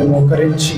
కూడా మోకరించి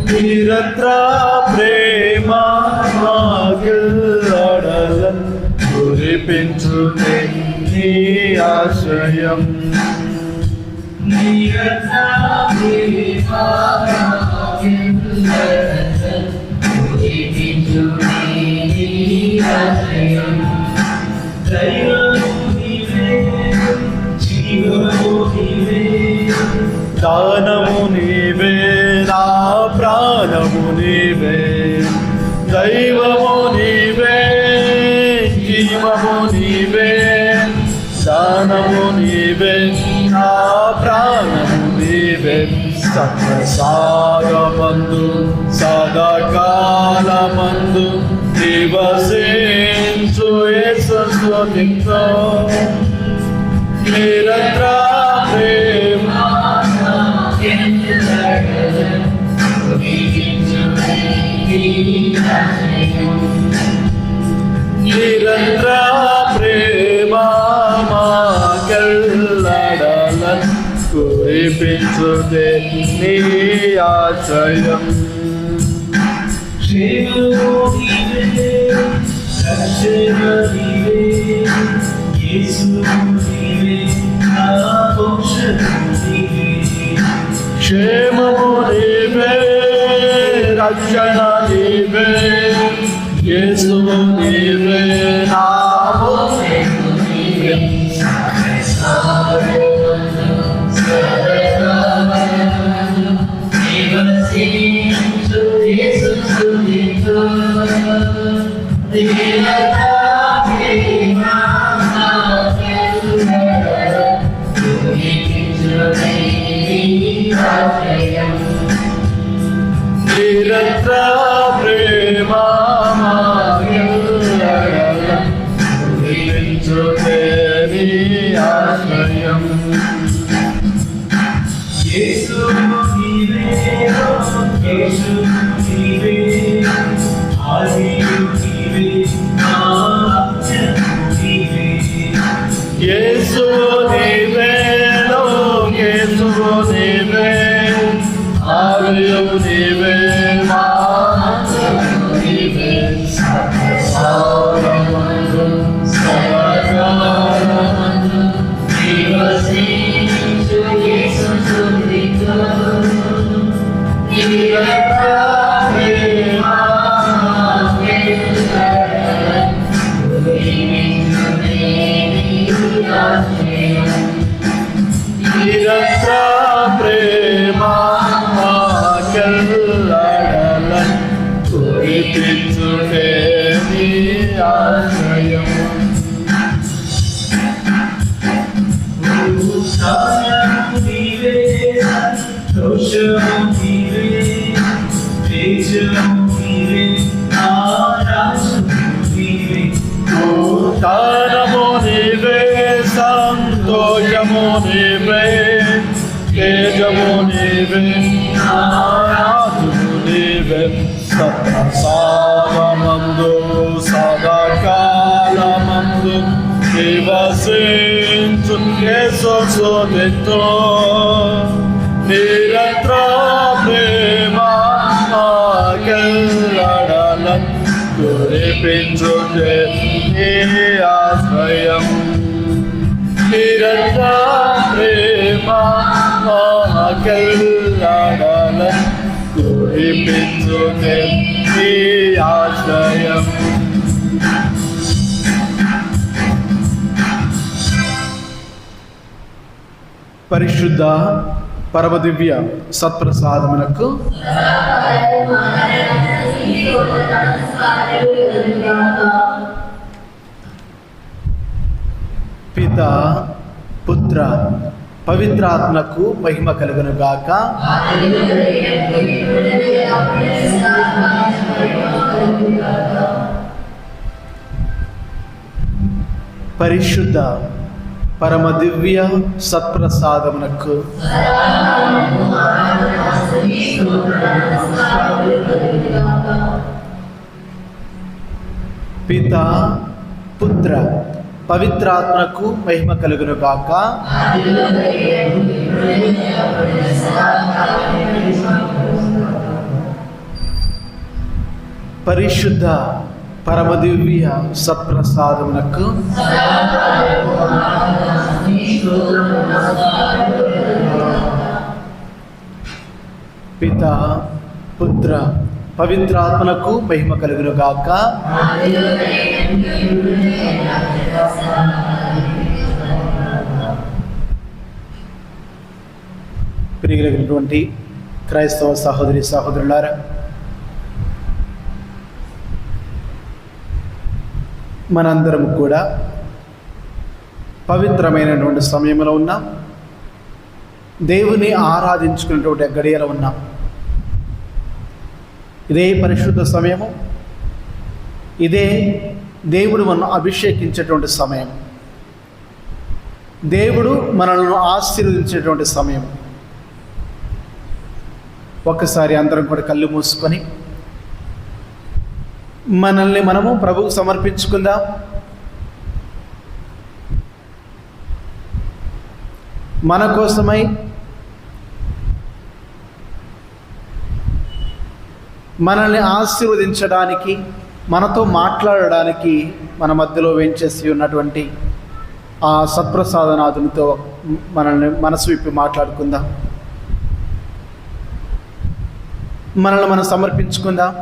నిరంతర ప్రేమ మాగెల్లడలన్ కురిపించునే నీ ఆశ్రయం. నిరంతర ప్రేమ మాగెల్లడలన్ కురిపించునే నీ ఆశ్రయం. దైవము నీవే, జీవము నీవే, దానము నీవే, నా ప్రాణము నీవే. దైవము నీవే, జీవము నీవే, దానము నీవే, నా ప్రాణము నీవే. సత్యసాగమందు సదాకాలమందు నివసించు యేసు నీతో నిరంతర ప్రేమ నిరంతర ప్రేమ మాగెల్లడలన్ కురిపించునే నీ ఆశ్రయం. క్షేమము నీవే, రక్షణ నీవే, యేసు నీవే, నా మోక్షము నీవే. క్షేమము నీవే, రక్షణ నీవే, యేసువు నీవే, నా మోక్షము నీవే. నిరంతర ప్రేమ మాగెల్లడలన్ కురిపించునే నీ ఆశ్రయం. యేసు నీవే, యేసు నీవే, ఆదియు నీవే, నా అంత్యము నీవే. యేసు నీవే, లోకేశువు నీవే, ఆదియు నీవే, మా అంత్యము నీవే. సత్యసాగమందు సదాకాలమందు నివసించు యేసు నీతో నిరంతర ప్రేమ మాగెల్లడలన్ కురిపించునే నీ ఆశ్రయం. నిరంతర ప్రేమ మాగెల్లడలన్ కురిపించునే నీ ఆశ్రయం. ఉత్థానము నీవే, సంతోషము నీవే, తేజము నీవే, ఆరాధము నీవే. ఉత్థానము నీవే, సంతోషము నీవే, తేజము నీవే, ఆరాధము నీవే. సత్యసాగమందు సదాకాలమందు నివసించు యేసు నీతో నిరంతర ప్రేమ మాగెల్లడలన్ కురిపించునే నీ ఆశ్రయం. నిరంతర ప్రేమ మాగెల్లడలన్ కురిపించునే నీ ఆశ్రయం. పరిశుద్ధ పరమదివ్య సత్ప్రసాదమునకు పిత పుత్ర పవిత్రాత్మకు మహిమ కలుగును గాక. పరిశుద్ధ పరమ దివ్య సత్ప్రసాదమునకు పిత పుత్ర పవిత్రాత్మకు మహిమ కలుగును గాక. పరిశుద్ధ పరమదివ్య సత్ప్రసాదమునకు పిత పుత్ర పవిత్రాత్మకు మహిమ కలుగును గాక. ప్రియమైనటువంటి క్రైస్తవ సహోదరి సహోదరులారా, మనందరం కూడా పవిత్రమైనటువంటి సమయంలో ఉన్నాం. దేవుని ఆరాధించుకునేటువంటి గడియలో ఉన్నాం. ఇదే పరిశుద్ధ సమయము, ఇదే దేవుడు మనల్ని అభిషేకించేటువంటి సమయం, దేవుడు మనల్ని ఆశీర్వదించేటువంటి సమయం. ఒక్కసారి అందరం కూడా కళ్ళు మూసుకొని మనల్ని మనము ప్రభువుకు సమర్పించుకుందాం. మన కోసమై మనల్ని ఆశీర్వదించడానికి, మనతో మాట్లాడడానికి మన మధ్యలో వేంచేసి ఉన్నటువంటి ఆ సత్ప్రసాదనాథునితో మనల్ని మనసు విప్పి మాట్లాడుకుందాం. మనల్ని మనం సమర్పించుకుందాం.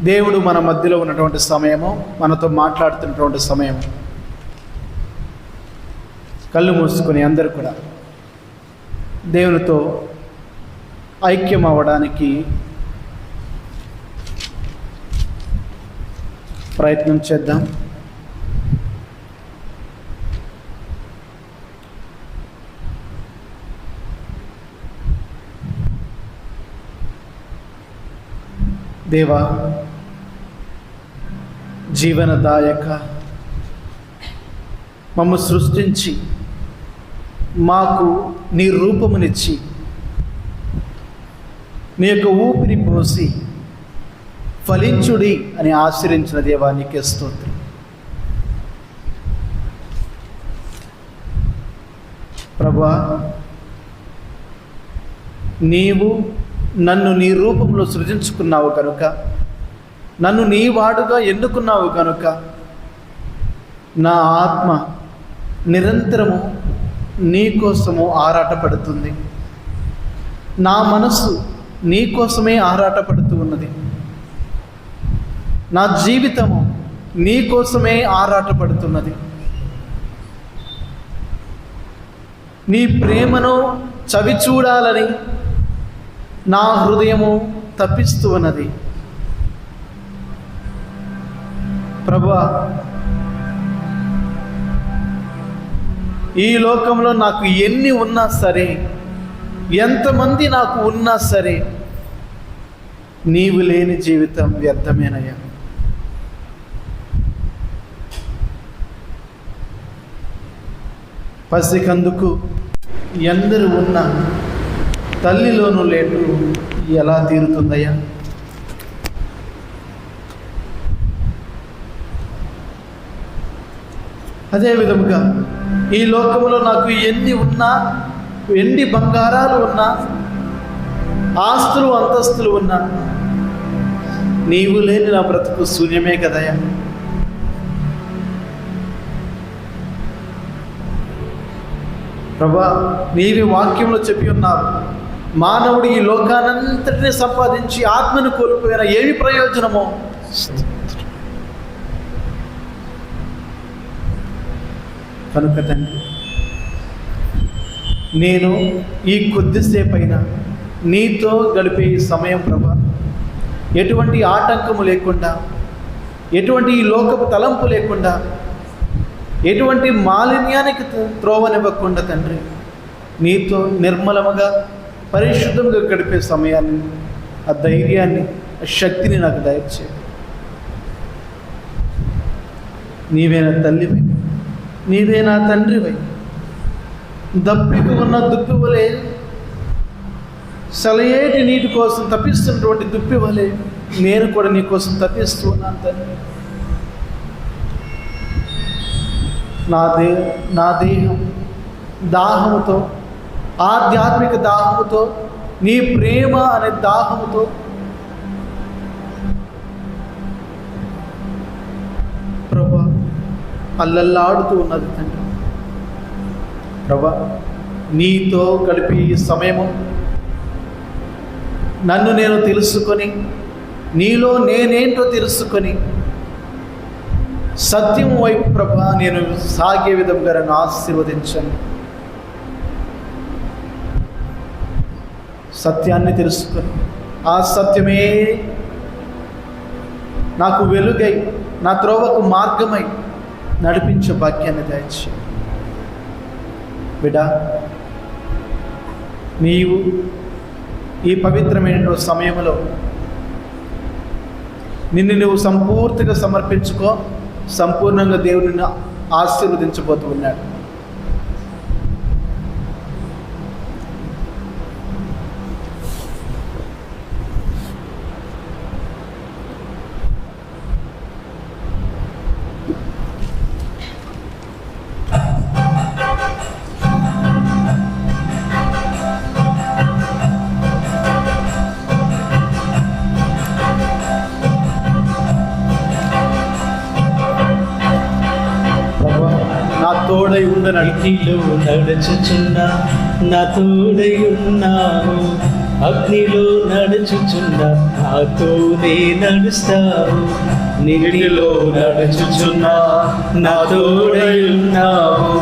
దేవుడు మన మధ్యలో ఉన్నటువంటి సమయము, మనతో మాట్లాడుతున్నటువంటి సమయం. కళ్ళు మూసుకొని అందరూ కూడా దేవునితో ఐక్యం అవ్వడానికి ప్రయత్నం చేద్దాం. దేవా, జీవనదాయక, మమ్ము సృష్టించి మాకు నీ రూపమునిచ్చి నీ యొక్క ఊపిరి పోసి ఫలించుడి అని ఆశ్రయించిన దేవా, నీకే స్తోత్రం. ప్రభువా, నీవు నన్ను నీ రూపంలో సృజించుకున్నావు కనుక, నన్ను నీ వాడుగా ఎన్నుకున్నావు కనుక నా ఆత్మ నిరంతరము నీ కోసము ఆరాటపడుతుంది. నా మనసు నీ కోసమే ఆరాటపడుతూ ఉన్నది. నా జీవితము నీ కోసమే ఆరాటపడుతున్నది. నీ ప్రేమను చవి చూడాలని నా హృదయము తప్పిస్తూ ఉన్నది. ప్రభువా, ఈ లోకంలో నాకు ఎన్ని ఉన్నా సరే, ఎంతమంది నాకు ఉన్నా సరే, నీవు లేని జీవితం వ్యర్థమేనయ్యా. పసికందుకు ఎందరు ఉన్నా తల్లిలోనూ లేటు ఎలా తీరుతుందయ్యా? అదే విధముగా ఈ లోకంలో నాకు ఎన్ని ఉన్నా, వెండి బంగారాలు ఉన్నా, ఆస్తులు అంతస్తులు ఉన్నా, నీవు లేని నా బ్రతుకు శూన్యమే కదయ్యా. ప్రభా, నీవి వాక్యంలో చెప్పి ఉన్నారు, మానవుడు ఈ లోకానంతటినీ సంపాదించి ఆత్మను కోల్పోయిన ఏమి ప్రయోజనమో. కనుక తండ్రి, నేను ఈ కొద్దిసేపైనా నీతో గడిపే ఈ సమయం ప్రభా, ఎటువంటి ఆటంకము లేకుండా, ఎటువంటి ఈ లోకపు తలంపు లేకుండా, ఎటువంటి మాలిన్యానికి త్రోవనివ్వకుండా తండ్రి, నీతో నిర్మలముగా పరిశుద్ధంగా గడిపే సమయాన్ని, ఆ ధైర్యాన్ని, ఆ శక్తిని నాకు దయచే. నీవే నా తల్లివై, నీవే నా తండ్రివై. దప్పిక ఉన్న దుప్పి వలె, సెలయేటి నీటి కోసం తప్పిస్తున్నటువంటి దుప్పి వలె నేను కూడా నీ కోసం తప్పిస్తూ ఉన్నాను తండ్రి. నా దేహం దాహముతో, ఆధ్యాత్మిక దాహముతో, నీ ప్రేమ అనే దాహముతో ప్రభా అల్లల్లాడుతూ ఉన్నది తండ్రి. ప్రభా, నీతో గడిపే ఈ సమయము నన్ను నేను తెలుసుకొని, నీలో నేనేంటో తెలుసుకొని, సత్యం వైపు ప్రభా నేను సాగే విధంగా నన్ను ఆశీర్వదించండి. సత్యాన్ని తెలుసుకొని, ఆ సత్యమే నాకు వెలుగై, నా త్రోవకు మార్గమై నడిపించే భాగ్యాన్ని దయచేయండి. బిడ్డా, నీవు ఈ పవిత్రమైన సమయంలో నిన్ను నువ్వు సంపూర్తిగా సమర్పించుకో. సంపూర్ణంగా దేవుడు నిన్ను ఆశీర్వదించబోతూ ఉన్నాడు. తోడై ఉండనడిలో నడుచుచున్నా, నా తోడై ఉన్నావు. అగ్నిలో నడుచుచున్నా, నాతోనే నడుస్తావు. నీటిలో నడుచుచున్నా, నా తోడై ఉన్నావు.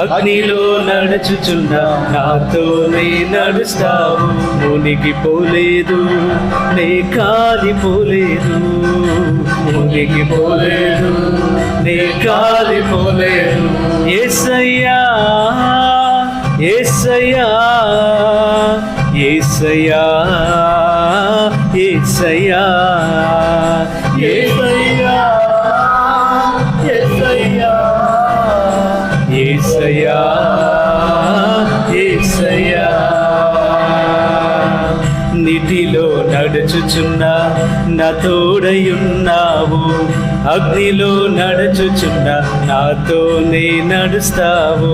అగ్నిలో నడుచుచున్నా, నాతోనే నడుస్తావు. మునిగిపోలేదు, నే కాలిపోలేదు. మునిగిపోలేదు, నే కాలిపోలేదు. యేసయ్యా, యేసయ్యా, యేసయ్యా, యేసయ్యా, యేసయ్యా, యేసయ్యా, యేసయ్యా, యేసయ్యా. నీటిలో నడుచుచున్నా, నా తోడయున్నావు. అగ్నిలో నడుచుచున్నా, నాతోనే నడుస్తావు.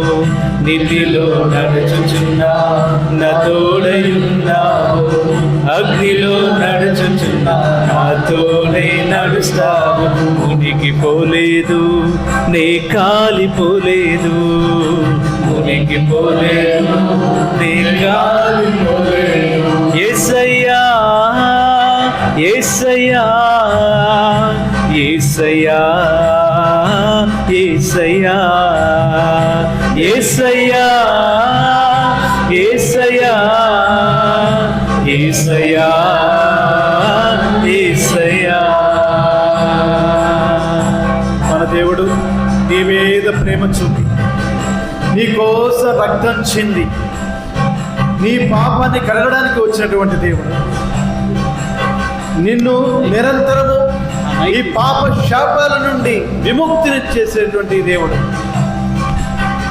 నీటిలో నడుచుచున్నా, నా తోడయున్నావు. అగ్నిలో నడుచుచున్నా, నాతోనే నడుస్తావు. మునిగిపోలేదు, నే కాలిపోలేదు. మునిగిపోలేదు, నే కాలిపోలేదు. యేసయ్యా, యేసయ్యా, యేసయ్యా, యేసయ్యా, యేసయ్యా, యేసయ్యా, యేసయ్యా, యేసయ్యా. మన దేవుడు నీ మీద ప్రేమ చూపి, నీ కోసం రక్తం చింది, నీ పాపాన్ని కడగడానికి వచ్చినటువంటి దేవుడు, నిన్ను నిరంతరము ఈ పాప శాపాల నుండి విముక్తిని చేసేటువంటి దేవుడు,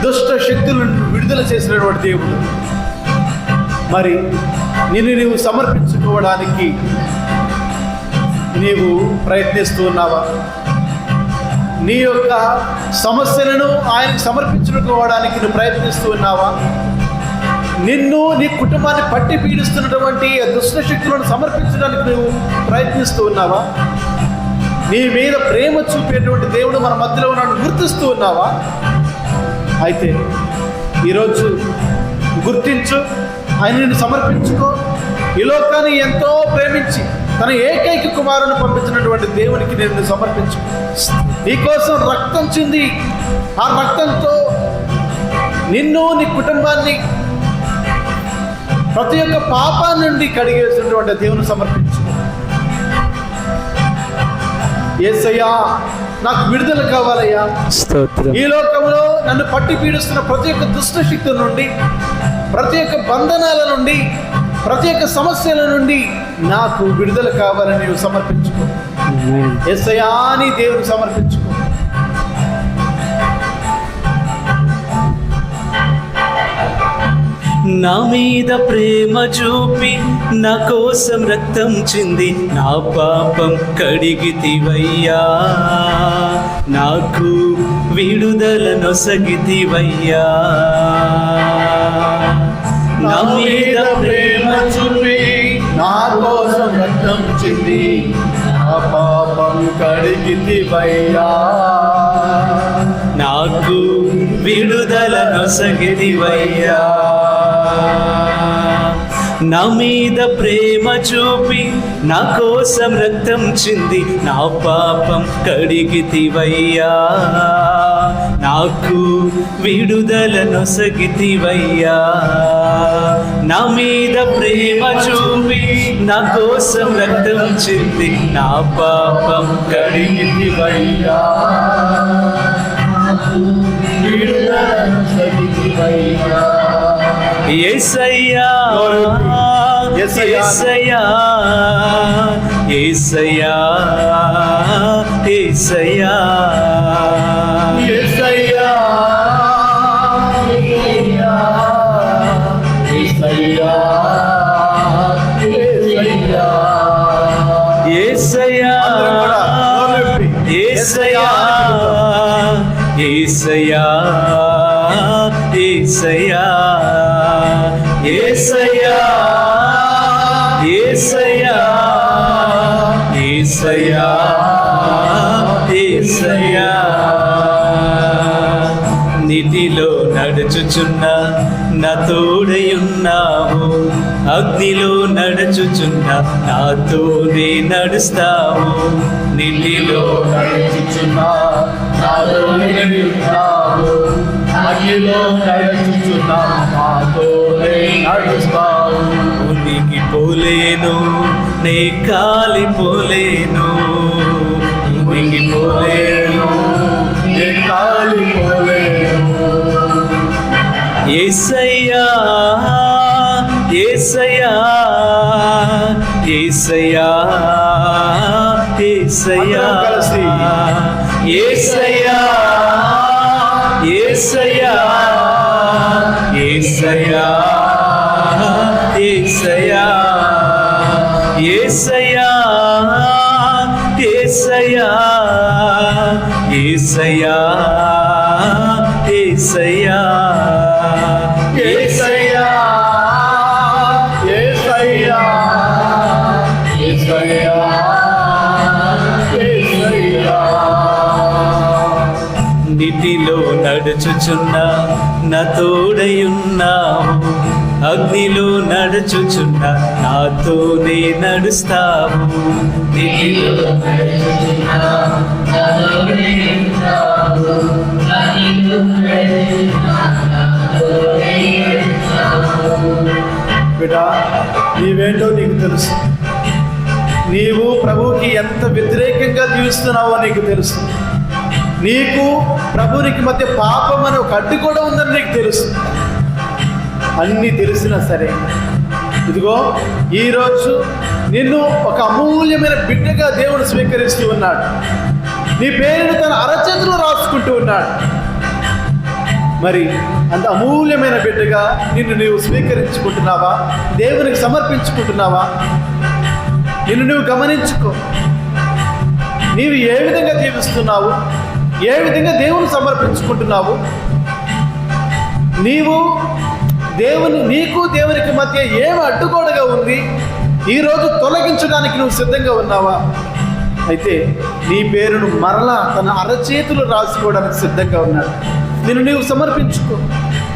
దుష్ట శక్తులను విడుదల చేసినటువంటి దేవుడు. మరి నిన్ను నీవు సమర్పించుకోవడానికి నీవు ప్రయత్నిస్తూ ఉన్నావా? నీ యొక్క సమస్యలను ఆయనకు సమర్పించుకోవడానికి నువ్వు ప్రయత్నిస్తూ ఉన్నావా? నిన్ను, నీ కుటుంబాన్ని పట్టి పీడిస్తున్నటువంటి దుష్ట శక్తులను సమర్పించడానికి నువ్వు ప్రయత్నిస్తూ ఉన్నావా? నీ మీద ప్రేమ చూపేటువంటి దేవుడు మన మధ్యలో ఉన్నాడు గుర్తిస్తూ ఉన్నావా? అయితే ఈరోజు గుర్తించు, ఆయన నిన్ను సమర్పించుకో. ఈ లోకాన్ని ఎంతో ప్రేమించి తన ఏకైక కుమారుని పంపించినటువంటి దేవునికి నిన్ను సమర్పించు. నీకోసం రక్తం చింది, ఆ రక్తంతో నిన్ను, నీ కుటుంబాన్ని ప్రతి ఒక్క పాపాన్ని నుండి కడిగేసినటువంటి దేవుని సమర్పించు. యేసయ్యా, నాకు విడుదల కావాలయ్యా. స్తోత్రం. ఈ లోకంలో నన్ను పట్టి పీడిస్తున్న ప్రతి ఒక్క దుష్ట శక్తుల నుండి, ప్రతి ఒక్క బంధనాల నుండి, ప్రతి ఒక్క సమస్యల నుండి నాకు విడుదల కావాలని నీవు సమర్పించుకో. యేసయ్యా అని దేవుని సమర్పించుకో. నా మీద ప్రేమ చూపి నా కోసం రక్తం చింది నా పాపం కడిగితివయ్యా, నాకు విడుదల నొసగితివయ్యా. నా మీద ప్రేమ చూపి నా కోసం రక్తం చింది నా పాపం కడిగితివయ్యా, నాకు విడుదల నొసగితివయ్యా. నా మీద ప్రేమ చూపి నా కోసం రక్తం చింది నా పాపం కడిగితివయ్యా, నాకు విడుదల నొసగితివయ్యా. నా మీద ప్రేమ చూపి నా కోసం రక్తం చింది నా పాపం కడిగితివయ్యా, యేసయ్యా, యేసయ్యా, యేసయ్యా, యేసయ్యా, యేసయ్యా, యేసయ్యా, యేసయ్యా, యేసయ్యా, యేసయ్యా, యేసయ్యా, యేసయ్యా, యేసయ్యా, యేసయ్యా, యేసయ్యా. నీటిలో నడుచుచున్నా నా తోడయున్నావు, అగ్నిలో నడుచుచున్నా నాతోనే నడుస్తావు. నీటిలో నడుచుచున్నా నాతోనే ఉన్నావు, అగ్నిలో నడుచుచున్నా నాతోనే నడుస్తావు. ఉనికి పోలేను, నే కాలిపోలేను, ఉనికి పోలేను, నే కాలిపోలేను. యేసయ్యా, యేసయ్యా, యేసయ్యా, యేసయ్యా, యేసయ్యా, యేసయ్యా, యేసయ్యా, యేసయ్యా, యేసయ్యా, యేసయ్యా, యేసయ్యా, యేసయ్యా, యేసయ్యా, యేసయ్యా, యేసయ్యా, యేసయ్యా. నీటిలో నడుచుచున్నా నా తోడయున్నావు, అగ్నిలో నడుచుచున్నా నాతోనే నడుస్తావు. నీటిలో నడుచుచున్నా నాతోనే నడుస్తావు, అగ్నిలో నడుచుచున్నా నాతోనే నడుస్తావు. బిడ్డ, నీవేంటో నీకు తెలుసు. నీవు ప్రభువుకి ఎంత వ్యతిరేకంగా జీవిస్తున్నావో నీకు తెలుసు. నీకు ప్రభువునికి మధ్య పాపం అనే ఒక అడ్డు కూడా ఉందని నీకు తెలుసు. అన్నీ తెలిసినా సరే, ఇదిగో ఈరోజు నిన్ను ఒక అమూల్యమైన బిడ్డగా దేవుడు స్వీకరిస్తూ ఉన్నాడు. నీ పేరును తన అరచేతిలో రాసుకుంటూ ఉన్నాడు. మరి అంత అమూల్యమైన బిడ్డగా నిన్ను నీవు స్వీకరించుకుంటున్నావా? దేవునికి సమర్పించుకుంటున్నావా? నిన్ను నువ్వు గమనించుకో. నీవు ఏ విధంగా జీవిస్తున్నావు? ఏ విధంగా దేవుని సమర్పించుకుంటున్నావు? నీకు దేవునికి మధ్య ఏమి అడ్డుగోడగా ఉంది? ఈరోజు తొలగించడానికి నువ్వు సిద్ధంగా ఉన్నావా? అయితే నీ పేరును మరలా తన అరచేతులు రాసుకోవడానికి సిద్ధంగా ఉన్నాడు. నిన్ను నీవు సమర్పించుకో.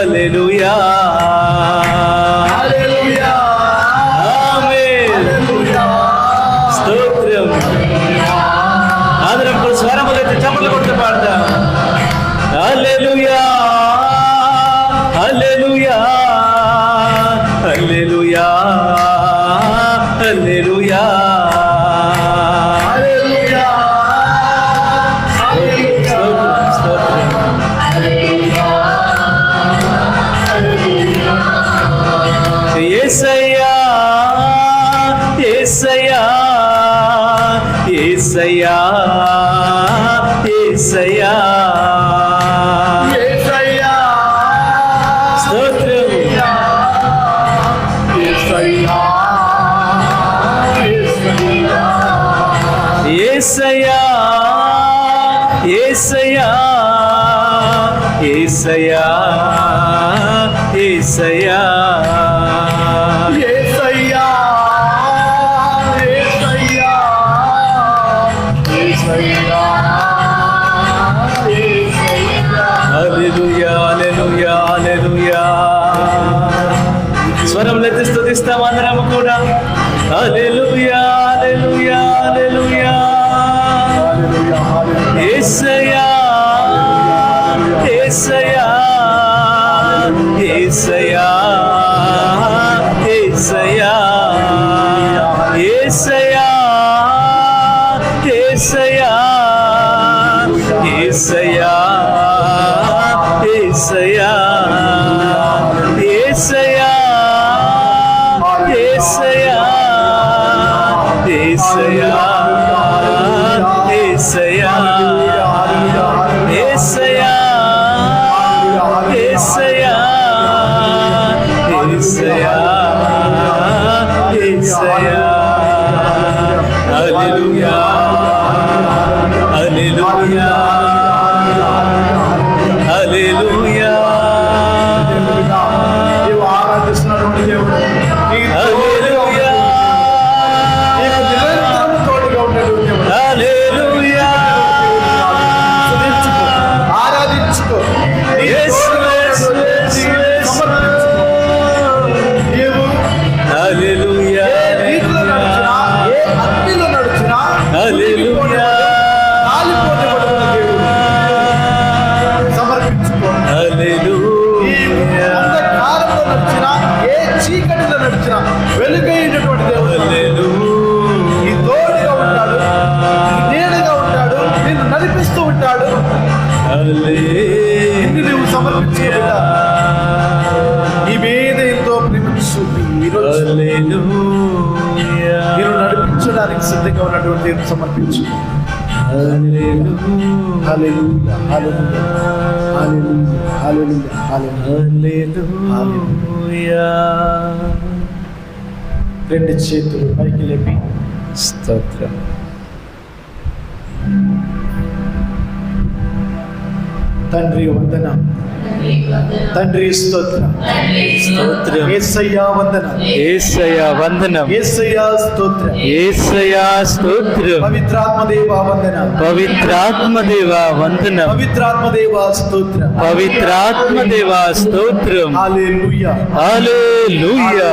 హల్లెలూయా హల్లెలూయా ఆమేన్ హల్లెలూయా స్తోత్రం. అందరం ఇప్పుడు స్వరములైతే చప్పట్లు కొడుతూ పాడదాం. హల్లెలూయా హల్లెలూయా హల్లెలూయా హల్లెలూయా హల్లెలూయా హల్లెలూయా స్తోత్రం. యేసయ్యా యేసయ్యా యేసయ్యా యేసయ్యా యేసయ్యా స్తోత్రం. యేసయ్యా యేసయ్యా యేసయ్యా యేసయ్యా యేసయ్యా యేసయ్యా యేసయ్యా యేసయ్యా యేసయ్యా హల్లెలూయా హల్లెలూయా హల్లెలూయా. స్వరములెత్తి స్తుతిస్తాం అందరం కూడా. హల్లెలూయా హల్లెలూయా హల్లెలూయా యేసయ్యా యేసయ్యా యేసయ్యా యేసయ్యా యేసయ్యా యేసయ్యా యేసయ్యా యేసయ్యా యేసయ్యా యేసయ్యా యేసయ్యా యేసయ్యా యేసయ్యా యేసయ్యా యేసయ్యా యేసయ్యా హల్లెలూయా హల్లెలూయా హల్లెలూయా నీవు ఆరాధిస్తున్నటువంటి దేవుడు నీ హల్లెలూయా నీకు నిరంతరం తోడుగా ఉండేటువంటి దేవుడు. హల్లెలూయా స్తుతించుకో, ఆరాధించుకో, నీ యేసు తోడుగా యేసు ఉండేటువంటి యేసు దేవుడిని సమర్పించుకో. నీవు హల్లెలూయా ఏ రీతిలో నడిచినా, ఏ అగ్నిలో నడిచినా హల్లెలూయా కాలిపోనివ్వబడిన దేవుడు. సమర్పించుకో. నీవు అంధకారంలో నడిచినా, ఏ చీకటిలో నడిచినా వెలుగైనటువంటి దేవుడు నీ తోడుగా ఉంటాడు, నీ నీడగా ఉంటాడు, నిన్ను నడిపిస్తూ ఉంటాడు. నిన్ను నువ్వు సమర్పించుకుంటా నీ మీద ఎంతో ప్రేమించుంది. ఈరోజు నేను నడిపించడానికి సిద్ధంగా ఉన్నటువంటి దేవుని సమర్పించు. హల్లెలూయా హల్లెలూయా హల్లెలూయా హల్లెలూయా హల్లెలూయా. రెండు చేతులు పైకి లేపి స్తోత్రం. తండ్రి వందనం, తండ్రి స్తోత్రం, స్తోత్రం. యేసయ్యా వందనం, యేసయ్యా వందనం, యేసయ్యా స్తోత్రం, యేసయ్యా స్తోత్రం. పవిత్రాత్మ దేవా వందనం, పవిత్రాత్మ దేవా వందనం, పవిత్రాత్మ దేవా స్తోత్రం. పవిత్రాత్మ దేవా స్తోత్రం. హల్లెలూయా హల్లెలూయా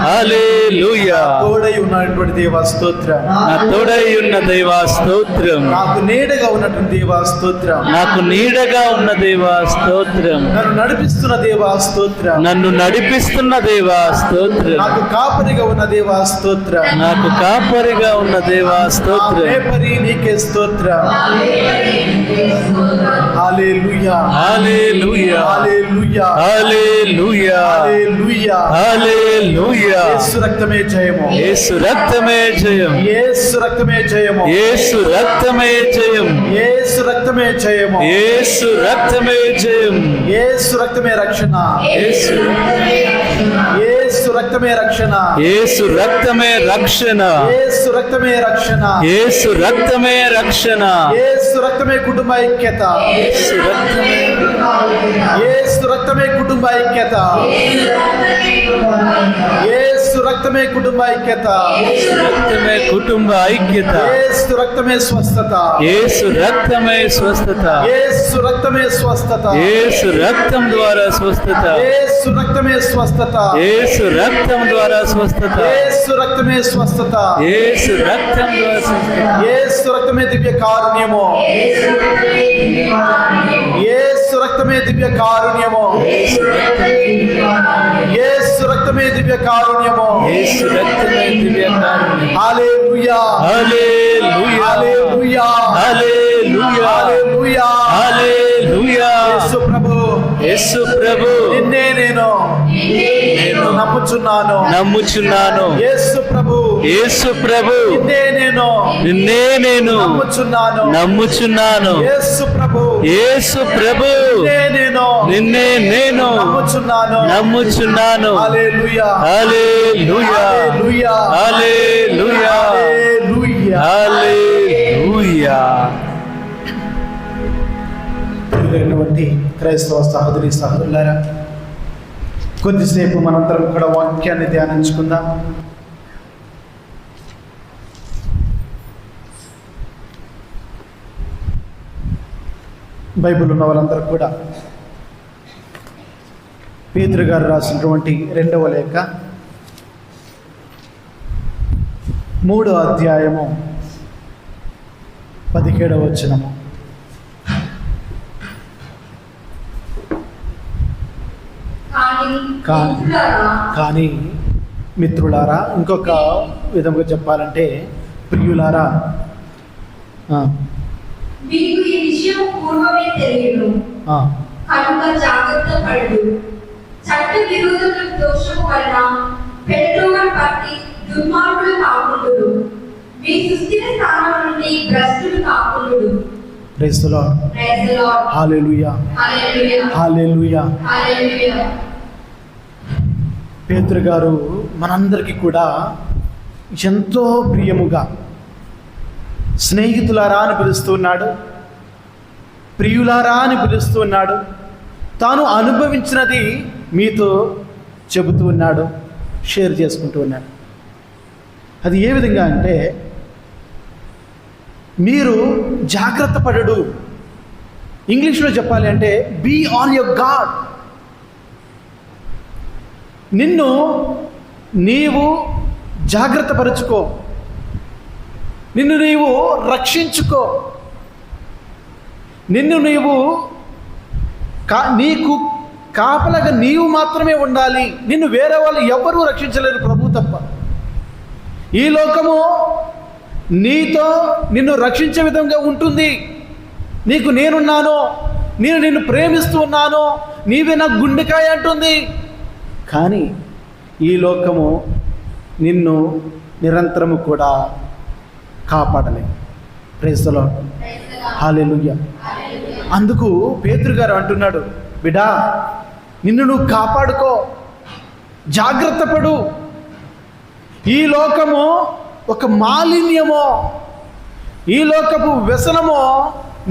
హల్లెలూయా. తోడై ఉన్నటువంటి దేవా స్తోత్రం, నా తోడై ఉన్న దేవా స్తోత్రం. నాకు నీడగా ఉన్నటువంటి దేవా స్తోత్రం, నాకు నీడగా ఉన్న దేవా స్తోత్రం. నన్ను నడిపిస్తున్న దేవా స్తోత్రం, నన్ను నడిపిస్తున్న దేవా స్తోత్రం. నాకు కాపరిగా ఉన్న దేవా స్తోత్రం, నాకు కాపరిగా ఉన్న దేవా స్తోత్రం. మేపరి నీకే స్తోత్రం. హల్లెలూయా హల్లెలూయా హల్లెలూయా హల్లెలూయా హల్లెలూయా. హల్లెలూయా. యేసు రక్తమే జయము, యేసు రక్తమే జయం, యేసు రక్తమే జయము, యేసు రక్తమే జయం, యేసు రక్తమే జయము, యేసు రక్తమే జయం, యేసు రక్తమే రక్షణ, యేసు యేసు రక్తమే రక్షణ, యేసు రక్తమే రక్షణ, యేసు రక్తమే రక్షణ, యేసు రక్తమే రక్షణ, యేసు రక్తమే కుటుంబ ఐక్యత, యేసు రక్తమే యేసు రక్తమే కుటుంబ ఐక్యత, యేసు యేసు రక్తమే కుటుంబ ఐక్యత, రక్తమే కుటుంబ ఐక్యత, యేసు రక్తమే స్వస్థత, యేసు రక్తమే స్వస్థత, యేసు రక్తమే స్వస్థత, యేసు రక్తం ద్వారా స్వస్థత, యేసు రక్తమే స్వస్థత, యేసు రక్తం ద్వారా స్వస్థత, యేసు రక్తమే స్వస్థత, యేసు రక్తం ద్వారా స్వస్థత, యేసు రక్తమే దివ్య కారుణ్యము, యేసు రక్తమే దివ్య కారుణ్యము, యేసు రక్తమే దివ్య కారుణ్యము. యేసు రక్తమే దివ్య కారుణ్యం. హల్లెలూయా, హల్లెలూయా, హల్లెలూయా, హల్లెలూయా, హల్లెలూయా, హల్లెలూయా. యేసు ప్రభు, యేసు ప్రభు, నిన్నే నేను నమ్ముచున్నాను, నమ్ముచున్నాను. యేసు ప్రభు, యేసు ప్రభు, నిన్నే నేను నమ్ముచున్నాను, నమ్ముచున్నాను. యేసు ప్రభు, యేసు ప్రభు, నిన్నే నేను నమ్ముచున్నాను. హల్లెలూయా, హల్లెలూయా, హల్లెలూయా, హల్లెలూయా, హల్లెలూయా. హల్లెలూయా. ప్రియమైనటువంటి క్రైస్తవ సహోదరి సహోదరులారా, కొద్దిసేపు మనందరం కూడా వాక్యాన్ని ధ్యానించుకుందాం. బైబిల్ ఉన్న వాళ్ళందరూ కూడా పేతురు గారు రాసినటువంటి 2వ లేఖ 3వ అధ్యాయము 17వ వచనము. కానీ మిత్రులారా, ఇంకొక విధంగా చెప్పాలంటే ప్రియులారా, మీకు ఈ విషయం పూర్వమే తెలియను కనుక జాగ్రత్త పడు. చట్ట విరోధుల దోషము వలన పెట్రోల్ పట్టి దుర్మార్గులు కాకుండును, మీ సుస్థిర స్థానం నుండి భ్రష్టులు కాకుండును. Praise the Lord. Praise the Lord. Hallelujah, hallelujah, hallelujah. Hallelujah. పేతురు గారు మనందరికీ కూడా ఎంతో ప్రియముగా స్నేహితులారా అని పిలుస్తున్నాడు, ప్రియులారా అని పిలుస్తున్నాడు. తాను అనుభవించినది మీతో చెబుతూ ఉన్నాడు, షేర్ చేసుకుంటూ ఉన్నాడు. అది ఏ విధంగా అంటే, మీరు జాగ్రత్త పడడు. ఇంగ్లీష్లో చెప్పాలి అంటే బీ ఆన్ యువర్ గాడ్. నిన్ను నీవు జాగ్రత్త పరుచుకో, నిన్ను నీవు రక్షించుకో, నిన్ను నీవు నీకు కాపలగా నీవు మాత్రమే ఉండాలి. నిన్ను వేరే వాళ్ళు ఎవ్వరూ రక్షించలేరు, ప్రభు తప్ప. ఈ లోకము నీతో నిన్ను రక్షించే విధంగా ఉంటుంది. నీకు నేనున్నాను, నేను నిన్ను ప్రేమిస్తూ ఉన్నాను, నీవే నా గుండెకాయ అంటుంది. కానీ ఈ లోకము నిన్ను నిరంతరము కూడా కాపాడలేదు. Praise the Lord. హల్లెలూయా. అందుకు పేతురు గారు అంటున్నాడు, బిడ్డా, నిన్ను నువ్వు కాపాడుకో, జాగ్రత్త పడు. ఈ లోకము ఒక మాలిన్యమో, ఈ లోకపు వ్యసనమో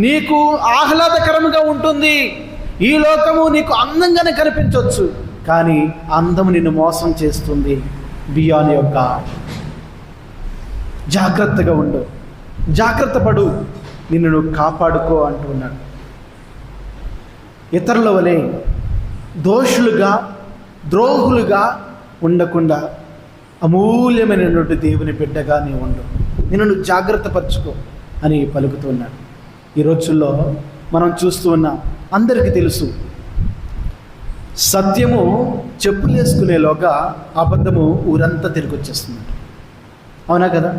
నీకు ఆహ్లాదకరంగా ఉంటుంది. ఈ లోకము నీకు అందంగానే కనిపించవచ్చు, కానీ అందము నిన్ను మోసం చేస్తుంది. బియాన్ యొక్క జాగ్రత్తగా ఉండు, జాగ్రత్త పడు, నిన్ను నువ్వు కాపాడుకో అంటున్నాడు. ఇతరుల వలె దోషులుగా ద్రోహులుగా ఉండకుండా అమూల్యమైనటువంటి దేవుని బిడ్డగా నీ ఉండు, నిన్ను నువ్వు జాగ్రత్త పరచుకో అని పలుకుతూ ఉన్నాడు. ఈ రోజుల్లో మనం చూస్తూ ఉన్నాం, అందరికీ తెలుసు, సత్యము చెప్పులేసుకునేలోగా అబద్ధము ఊరంతా తిరిగి వచ్చేస్తుంది. అవునా కదా?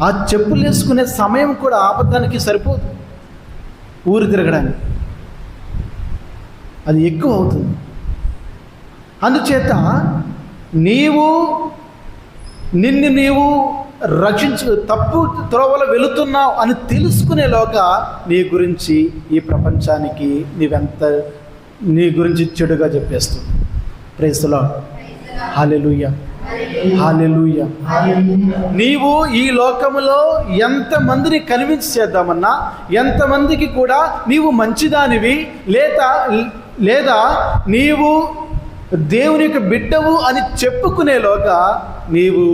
ఆ చెప్పులేసుకునే సమయం కూడా అబద్ధానికి సరిపోదు, ఊరు తిరగడానికి అది ఎక్కువ అవుతుంది. అందుచేత నిన్ను నీవు రక్షించు, తప్పు త్రోవలో వెళుతున్నావు అని తెలుసుకునేలోగా నీ గురించి ఈ ప్రపంచానికి నీ గురించి చెడుగా చెప్పేస్తుంది. Praise the Lord. Hallelujah, hallelujah. నీవు ఈ లోకములో ఎంతమందిని కన్విన్స్ చేద్దామన్నా, ఎంతమందికి కూడా నీవు మంచిదానివి లేదా నీవు దేవుని యొక్క బిడ్డవు అని చెప్పుకునేలోగా నీవు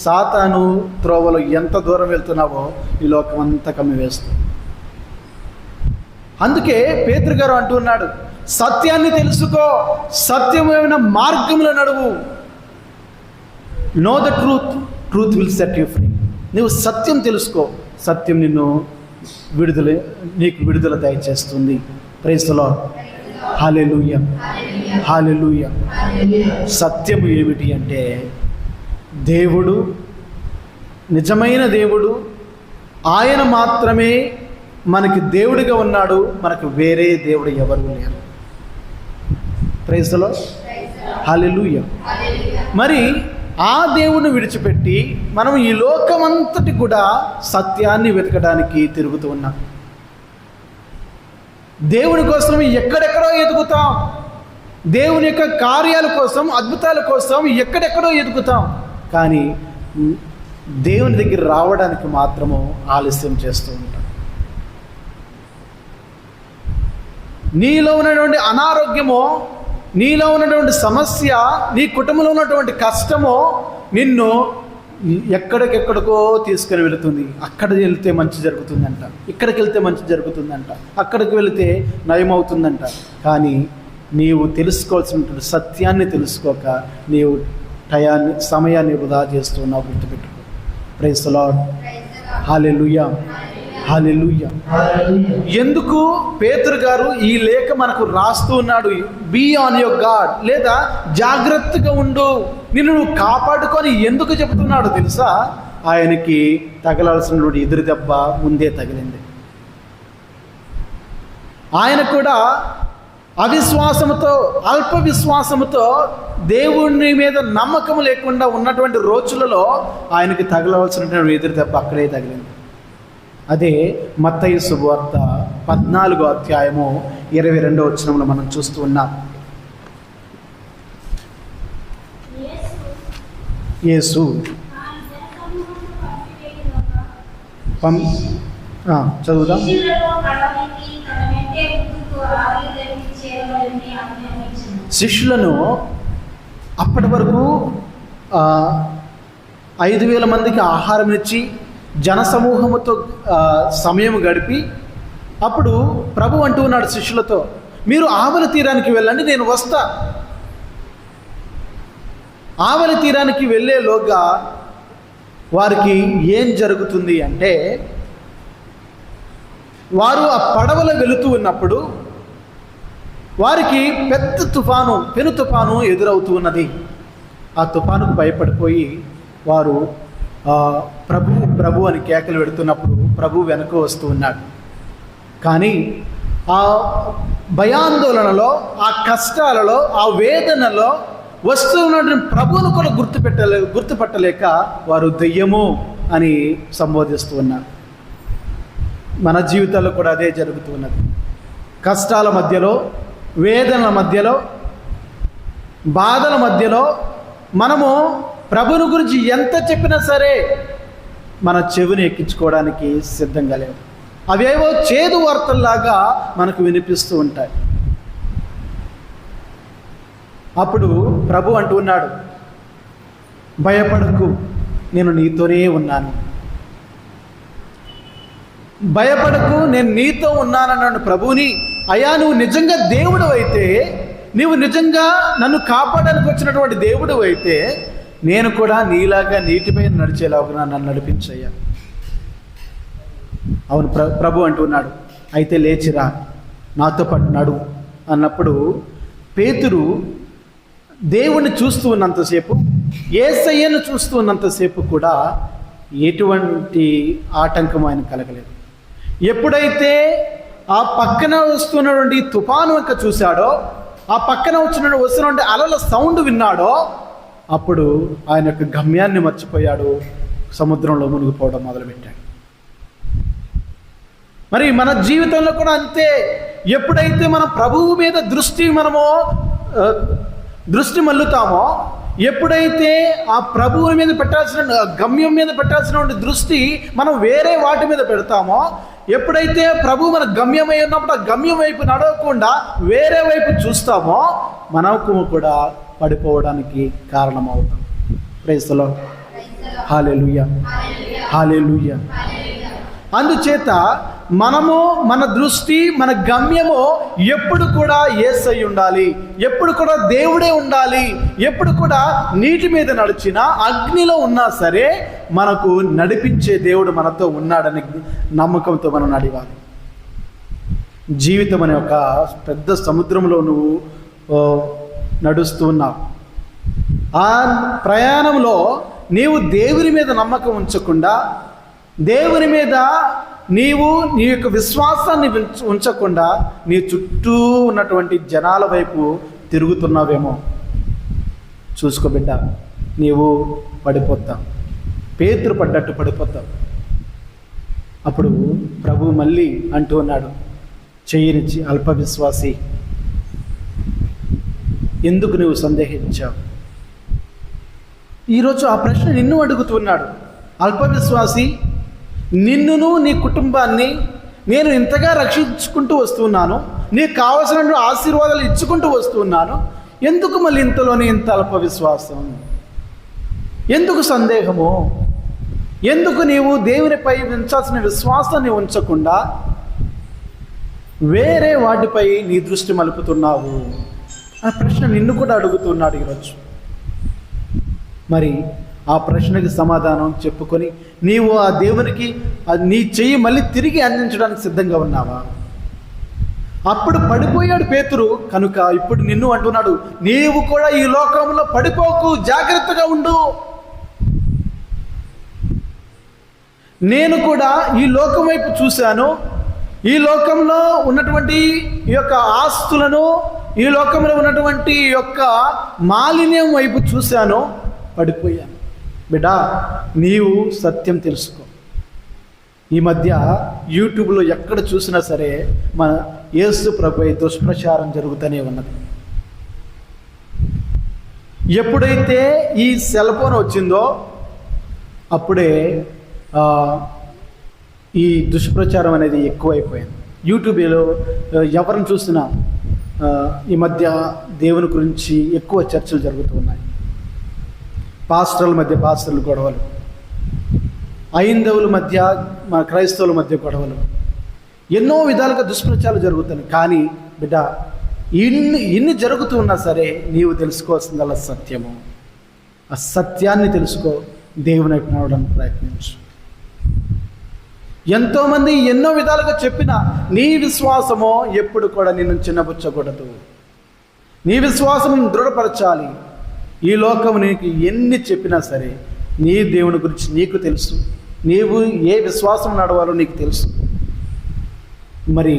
సాతాను త్రోవలో ఎంత దూరం వెళ్తున్నావో ఈ లోకం అంతా కమ్మివేస్తుంది. అందుకే పేతురు గారు అంటున్నాడు, సత్యాన్ని తెలుసుకో, సత్యమైన మార్గంలో నడువు. Know the truth, truth will set you free. నువ్వు సత్యం తెలుసుకో, సత్యం నీకు విడుదల దయచేస్తుంది. Praise the Lord. Hallelujah, hallelujah. సత్యము ఏమిటి అంటే, దేవుడు, నిజమైన దేవుడు, ఆయన మాత్రమే మనకి దేవుడిగా ఉన్నాడు. మనకు వేరే దేవుడు ఎవరు లేరు. Praise the Lord. హల్లెలూయా. మరి ఆ దేవుడిని విడిచిపెట్టి మనం ఈ లోకమంతటి కూడా సత్యాన్ని వెతకడానికి తిరుగుతూ ఉన్నాం. దేవుని కోసం ఎక్కడెక్కడో ఎదుగుతాం, దేవుని యొక్క కార్యాల కోసం, అద్భుతాల కోసం ఎక్కడెక్కడో ఎదుగుతాం, కానీ దేవుని దగ్గర రావడానికి మాత్రము ఆలస్యం చేస్తూ ఉంటాం. నీలో ఉన్నటువంటి అనారోగ్యమో, నీలో ఉన్నటువంటి సమస్య, నీ కుటుంబంలో ఉన్నటువంటి కష్టమో నిన్ను ఎక్కడికెక్కడికో తీసుకుని వెళుతుంది. అక్కడ వెళ్తే మంచి జరుగుతుందంట, ఇక్కడికి వెళ్తే మంచి జరుగుతుందంట, అక్కడికి వెళితే నయమవుతుందంట. కానీ నీవు తెలుసుకోవాల్సినటువంటి సత్యాన్ని తెలుసుకోక నీవు సమయాన్ని వృధా చేస్తున్నావు. గుర్తుపెట్టుకో. Praise the Lord. Hallelujah, hallelujah. ఎందుకు పేతురు గారు ఈ లేఖ మనకు రాస్తూ ఉన్నాడు? బీ ఆన్ యువర్ గార్డ్, లేదా జాగ్రత్తగా ఉండు, నిన్ను నువ్వు కాపాడుకొని ఎందుకు చెబుతున్నాడు తెలుసా? ఆయనకి తగలాల్సిన ఎదురు దెబ్బ ముందే తగిలింది. ఆయన కూడా అవిశ్వాసముతో, అల్ప విశ్వాసముతో, దేవుని మీద నమ్మకం లేకుండా ఉన్నటువంటి రోజులలో ఆయనకి తగలవలసినటువంటి ఎదురు దెబ్బ అక్కడే తగిలింది. అదే మత్తయి శుభవార్త 14వ అధ్యాయము 22వ వచనంలో మనం చూస్తూ ఉన్నాం. యేసు చదువుదాం. శిష్యులను అప్పటి వరకు 5,000 మందికి ఆహారం ఇచ్చి జనసమూహముతో సమయం గడిపి అప్పుడు ప్రభు అంటూ ఉన్నాడు శిష్యులతో, మీరు ఆవలి తీరానికి వెళ్ళండి, నేను వస్తా. ఆవలి తీరానికి వెళ్ళేలోగా వారికి ఏం జరుగుతుంది అంటే, వారు ఆ పడవలో వెళుతూ ఉన్నప్పుడు వారికి పెద్ద తుఫాను, పెను తుఫాను ఎదురవుతూ ఉన్నది. ఆ తుఫానుకు భయపడిపోయి వారు ప్రభు ప్రభు అని కేకలు పెడుతున్నప్పుడు ప్రభు వెనక వస్తూ ఉన్నాడు. కానీ ఆ భయాందోళనలో, ఆ కష్టాలలో, ఆ వేదనలో వస్తూ ఉన్నటువంటి ప్రభువును కూడా గుర్తుపట్టలేక వారు దెయ్యము అని సంబోధిస్తూ ఉన్నారు. మన జీవితాల్లో కూడా అదే జరుగుతున్నది. కష్టాల మధ్యలో, వేదనల మధ్యలో, బాధల మధ్యలో మనము ప్రభుని గురించి ఎంత చెప్పినా సరే మన చెవిని ఎక్కించుకోవడానికి సిద్ధంగా లేవు. అవేవో చేదు వార్తల్లాగా మనకు వినిపిస్తూ ఉంటాయి. అప్పుడు ప్రభు అంటూ ఉన్నాడు, భయపడకు, నేను నీతోనే ఉన్నాను. భయపడకు, నేను నీతో ఉన్నానన్నాడు ప్రభువుని. అయ్యా, నువ్వు నిజంగా దేవుడు అయితే, నువ్వు నిజంగా నన్ను కాపాడడానికి వచ్చినటువంటి దేవుడు అయితే, నేను కూడా నీలాగా నీటిపై నడిచేలాగా నన్ను నడిపించయ్యా. అవును, ప్రభు అంటున్నాడు, అయితే లేచిరా, నాతో పాటు నడు అన్నప్పుడు పేతురు దేవుణ్ణి చూస్తూ ఉన్నంతసేపు, యేసయ్యను చూస్తూ ఉన్నంతసేపు కూడా ఎటువంటి ఆటంకం ఆయన కలగలేదు. ఎప్పుడైతే ఆ పక్కన వస్తున్నటువంటి తుఫాను వంక చూశాడో, ఆ పక్కన వస్తున్నటువంటి అలల సౌండ్ విన్నాడో, అప్పుడు ఆయన యొక్క గమ్యాన్ని మర్చిపోయాడు, సముద్రంలో మునిగిపోవడం మొదలుపెట్టాడు. మరి మన జీవితంలో కూడా అంతే. ఎప్పుడైతే మన ప్రభువు మీద దృష్టి మల్లుతామో, ఎప్పుడైతే ఆ ప్రభువు మీద పెట్టాల్సిన, గమ్యం మీద పెట్టాల్సినటువంటి దృష్టి మనం వేరే వాటి మీద పెడతామో, ఎప్పుడైతే ప్రభు మన గమ్యమై ఉన్నప్పుడు ఆ గమ్యం వైపు నడవకుండా వేరే వైపు చూస్తామో, మనకు కూడా పడిపోవడానికి కారణమవుతాం. Praise the Lord. Hallelujah, hallelujah. అందుచేత మనము మన దృష్టి, మన గమ్యము ఎప్పుడు కూడా యేసై ఉండాలి, ఎప్పుడు కూడా దేవుడే ఉండాలి. ఎప్పుడు కూడా నీటి మీద నడిచినా, అగ్నిలో ఉన్నా సరే మనకు నడిపించే దేవుడు మనతో ఉన్నాడని నమ్మకంతో మనం నడవాలి. జీవితం అనే ఒక పెద్ద సముద్రంలో నువ్వు నడుస్తూ ఉన్నావు. ఆ ప్రయాణంలో నీవు దేవుని మీద నమ్మకం ఉంచకుండా, దేవుని మీద నీవు నీ యొక్క విశ్వాసాన్ని ఉంచకుండా నీ చుట్టూ ఉన్నటువంటి జనాల వైపు తిరుగుతున్నావేమో. చూసుకో బిడ్డ, నీవు పడిపోతావు. పేతురు పడ్డట్టు పడిపోతావు. అప్పుడు ప్రభు మళ్ళీ అంటూ ఉన్నాడు, చెయ్యినిచ్చి అల్ప విశ్వాసి, ఎందుకు నువ్వు సందేహించావు? ఈరోజు ఆ ప్రశ్న నిన్ను అడుగుతున్నాడు. అల్ప విశ్వాసి, నిన్నును నీ కుటుంబాన్ని నేను ఇంతగా రక్షించుకుంటూ వస్తున్నాను, నీకు కావలసిన ఆశీర్వాదాలు ఇచ్చుకుంటూ వస్తున్నాను, ఎందుకు మళ్ళీ ఇంతలోనే ఇంత అల్ప విశ్వాసం? ఎందుకు సందేహము? ఎందుకు నీవు దేవునిపై ఉంచాల్సిన విశ్వాసాన్ని ఉంచకుండా వేరే వాటిపై నీ దృష్టి మలుపుతున్నావు? ఆ ప్రశ్న నిన్ను కూడా అడుగుతున్నాడు ఈరోజు. మరి ఆ ప్రశ్నకి సమాధానం చెప్పుకొని నీవు ఆ దేవునికి నీ చెయ్యి మళ్ళీ తిరిగి అందించడానికి సిద్ధంగా ఉన్నావా? అప్పుడు పడిపోయాడు పేతురు కనుక ఇప్పుడు నిన్ను అంటున్నాడు, నీవు కూడా ఈ లోకంలో పడిపోకు, జాగ్రత్తగా ఉండు. నేను కూడా ఈ లోకం వైపు చూశాను, ఈ లోకంలో ఉన్నటువంటి ఈ యొక్క ఆస్తులను, ఈ లోకంలో ఉన్నటువంటి ఈ యొక్క మాలిన్యం వైపు చూశాను, పడిపోయాను. బిడ్డా, నీవు సత్యం తెలుసుకో. ఈ మధ్య యూట్యూబ్లో ఎక్కడ చూసినా సరే మన యేసు ప్రభువే దుష్ప్రచారం జరుగుతూనే ఉన్నది. ఎప్పుడైతే ఈ సెల్ ఫోన్ వచ్చిందో అప్పుడే ఈ దుష్ప్రచారం అనేది ఎక్కువైపోయింది. యూట్యూబ్లో ఎవరిని చూసినా ఈ మధ్య దేవుని గురించి ఎక్కువ చర్చలు జరుగుతూ ఉన్నాయి. పాస్టర్ల మధ్య పాస్టర్ల గొడవలు, ఐందవుల మధ్య మన క్రైస్తవుల మధ్య గొడవలు, ఎన్నో విధాలుగా దుష్ప్రచారాలు జరుగుతున్నాయి. కానీ బిడ్డ, ఇన్ని జరుగుతూ ఉన్నా సరే నీవు తెలుసుకోవాల్సిందల్లా సత్యము. ఆ సత్యాన్ని తెలుసుకో, దేవుని వైపు నడవడానికి ప్రయత్నించు. ఎంతోమంది ఎన్నో విధాలుగా చెప్పినా నీ విశ్వాసమో ఎప్పుడు కూడా నిన్ను చిన్నబుచ్చకూడదు. నీ విశ్వాసం దృఢపరచాలి. ఈ లోకం నీకు ఎన్ని చెప్పినా సరే నీ దేవుని గురించి నీకు తెలుసు, నీవు ఏ విశ్వాసం నడవాలో నీకు తెలుసు. మరి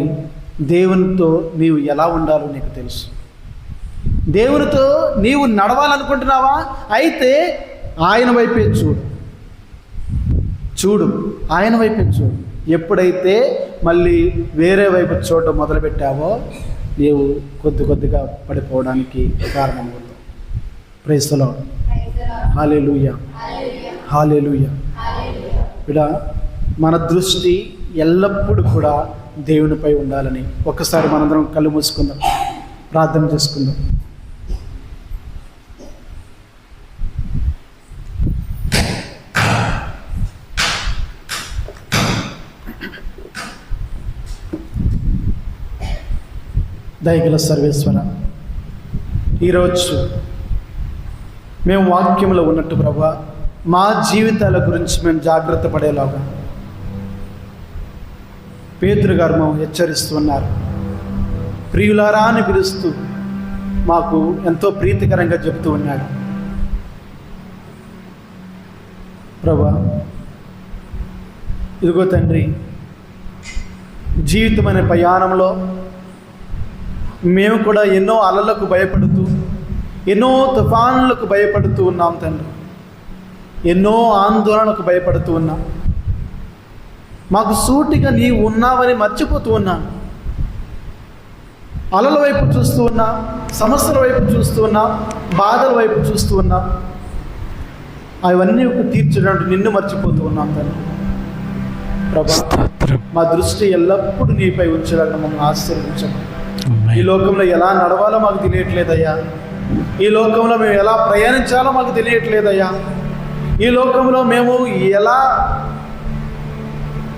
దేవునితో నీవు ఎలా ఉండాలో నీకు తెలుసు. దేవునితో నీవు నడవాలనుకుంటున్నావా? అయితే ఆయన వైపే చూడు, ఆయన వైపే చూడు. ఎప్పుడైతే మళ్ళీ వేరే వైపు చూడడం మొదలుపెట్టావో నీవు కొద్దిగా పడిపోవడానికి కారణమవుతావు. Praise the Lord. Hallelujah, hallelujah. బిడ్డ, మన దృష్టి ఎల్లప్పుడూ కూడా దేవునిపై ఉండాలని ఒక్కసారి మనందరం కళ్ళు మూసుకుందాం, ప్రార్థన చేసుకుందాం. దయగల సర్వేశ్వర, ఈరోజు మేము వాక్యంలో ఉన్నట్టు ప్రభువా, మా జీవితాల గురించి మేము జాగ్రత్త పడేలాగా పేతురు గారు మేము హెచ్చరిస్తున్నారు. ప్రియులారా అని పిలుస్తూ మాకు ఎంతో ప్రీతికరంగా చెబుతూ ఉన్నాడు. ప్రభువా, ఇదిగో తండ్రి, జీవితం అనే ప్రయాణంలో మేము కూడా ఎన్నో అలలకు భయపడుతూ, ఎన్నో తుఫానులకు భయపడుతూ ఉన్నాం తండ్రి. ఎన్నో ఆందోళనలకు భయపడుతూ ఉన్నాం. మాకు సూటిగా నీవు ఉన్నావని మర్చిపోతూ ఉన్నాం. అలల వైపు చూస్తూ ఉన్నాం, సమస్యల వైపు చూస్తూ ఉన్నాం, బాధల వైపు చూస్తూ ఉన్నాం. అవన్నీ తీర్చడానికి నిన్ను మర్చిపోతూ ఉన్నాం తండ్రి. ప్రభా, మా దృష్టి ఎల్లప్పుడూ నీపై ఉంచాలని మమ్మల్ని ఆశీర్వదించండి. ఈ లోకంలో ఎలా నడవాలో మాకు తెలియట్లేదయ్యా. ఈ లోకంలో మేము ఎలా ప్రయాణించాలో మాకు తెలియట్లేదయ్యా. ఈ లోకంలో మేము ఎలా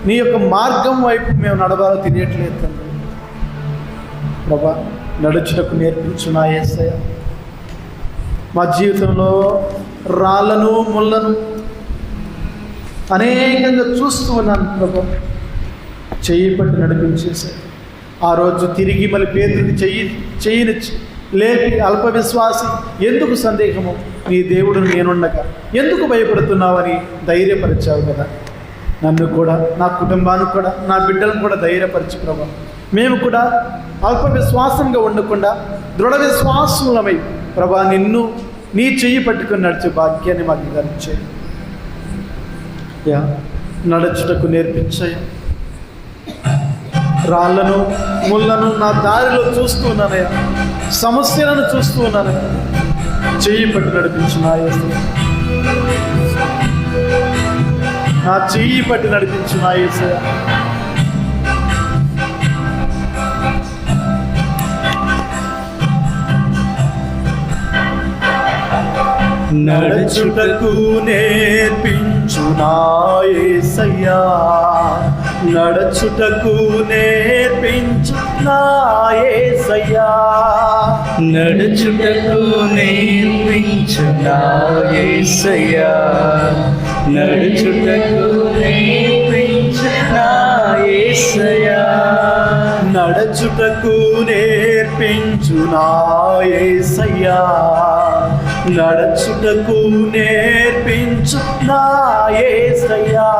నీ యొక్క మార్గం వైపు మేము నడవాలో తెలియట్లేదు తండ్రి. ప్రభా, నడుచుటకు నేర్పించు నా యేసయ్య. మా జీవితంలో రాళ్ళను ముళ్ళను అనేకంగా చూస్తూ ఉన్నాను ప్రభా. చెయ్యి పట్టి నడిపించేసాయి. ఆ రోజు తిరిగి మళ్ళీ పేతుడికి చెయ్యినిచ్చి లేపి అల్ప విశ్వాసి, ఎందుకు సందేహము, నీ దేవుడు నేనుండగా ఎందుకు భయపడుతున్నావని ధైర్యపరిచావు కదా. నన్ను కూడా, నా కుటుంబాన్ని కూడా, నా బిడ్డలను కూడా ధైర్యపరచు ప్రభా. మేము కూడా అల్ప విశ్వాసంగా ఉండకుండా దృఢ విశ్వాసములమై ప్రభా నిన్ను నీ చెయ్యి పట్టుకుని నడిచే భాగ్యాన్ని మాకు ధరించాయి. నడుచుటకు నేర్పించాయి. రాళ్ళను ముళ్ళను నా దారిలో చూస్తూ ఉన్నానయ్యా, సమస్యలను చూస్తూ ఉన్నానయ్యా. చెయ్యి పట్టి నడిపించు నా యేసయ్య. నా చెయ్యి పట్టి నడిపించు నా యేసయ్య. నడుచుటకు నేర్పించు నా యేసయ్యా. నడుచుటకు నేర్పించు నా యేసయ్యా. నడుచుటకు నేర్పించు నా యేసయ్యా. నడుచుటకు నేర్పించు నా యేసయ్యా. నడుచుటకు నేర్పించు నా యేసయ్యా. నడుచుటకు నేర్పించు నా యేసయ్యా.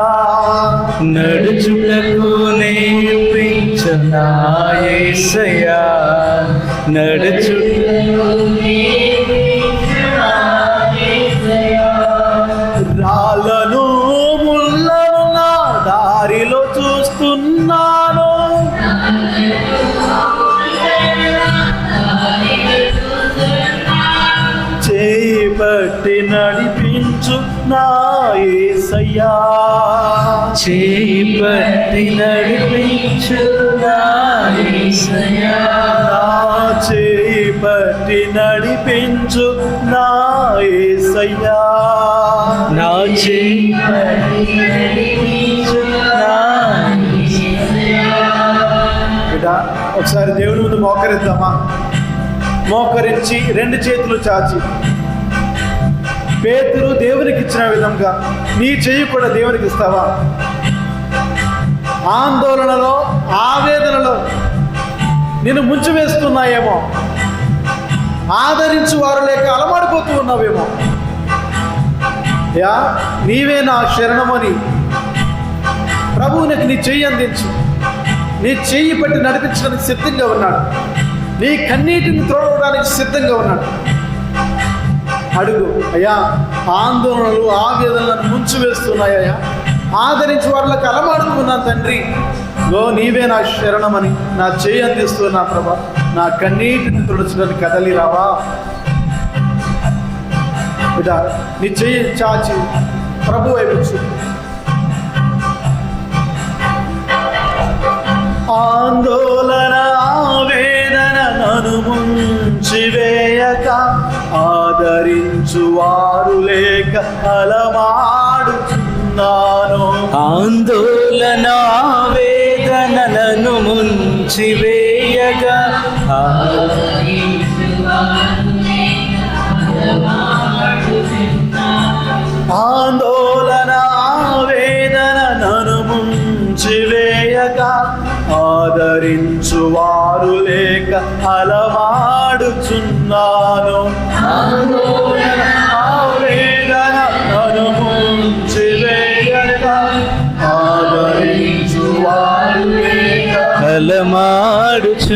నడుచుటకు నేర్పించు నా యేసయ్యా. నడుచుటకు నేర్పించు నా యేసయ్యా. రాళ్ళను ముళ్ళను నా దారిలో చూస్తున్నాను. చేయి పట్టి నడిపించు నా యేసయ్యా. చేయి పట్టి నడిపించు నా యేసయ్యా. నా చేయి పట్టి నడిపించు నా యేసయ్యా. నా చేయి పట్టి నడిపించు నా యేసయ్యా. బిడ్డ, ఒకసారి దేవుని ముందు మోకరిద్దామా? మోకరించి రెండు చేతులు చాచి పేతురు దేవునికి ఇచ్చిన విధంగా నీ చెయ్యి కూడా దేవునికి ఇస్తావా? ఆందోళనలో, ఆవేదనలో నిన్ను ముంచి వేస్తున్నాయేమో, ఆదరించు వారు లేక అలమాడిపోతూ ఉన్నావేమో. నీవే నా శరణమని ప్రభువునికి నీ చెయ్యి అందించు. నీ చెయ్యి పట్టి నడిపించడానికి సిద్ధంగా ఉన్నాడు. నీ కన్నీటిని త్రోడడానికి సిద్ధంగా ఉన్నాడు. అడుగు, అయ్యా ఆందోళనలు, ఆవేదనలను ముంచి వేస్తున్నాయ్యా, ఆదరించి వాళ్ళకి అలమాడుతున్నాను తండ్రి. నీవే నా శరణమని నా చెయ్యి అందిస్తున్నా ప్రభా. నా కన్నీటిని తుడచడానికి కదలి రావా? బిడ్డ, నీ చెయ్యి చాచి ప్రభు వైపు చూడు. ఆందోళన, ఆవేదన నన్ను ముంచి వేయక, ఆదరించు వారు లేక అలమాడుచున్నాను. ఆందోళన, ఆవేదనలను ముంచి వేయగా, ఆందోళన, ఆవేదన నన్ను ముంచి వేయగా, ఆదరించు వారు లేక అలమాడుచున్నాను. ఆందోళన, ఆవేదన నన్ను ముంచి వేయక, ఆదరించు వారు లేక అలమాడుచున్నాను.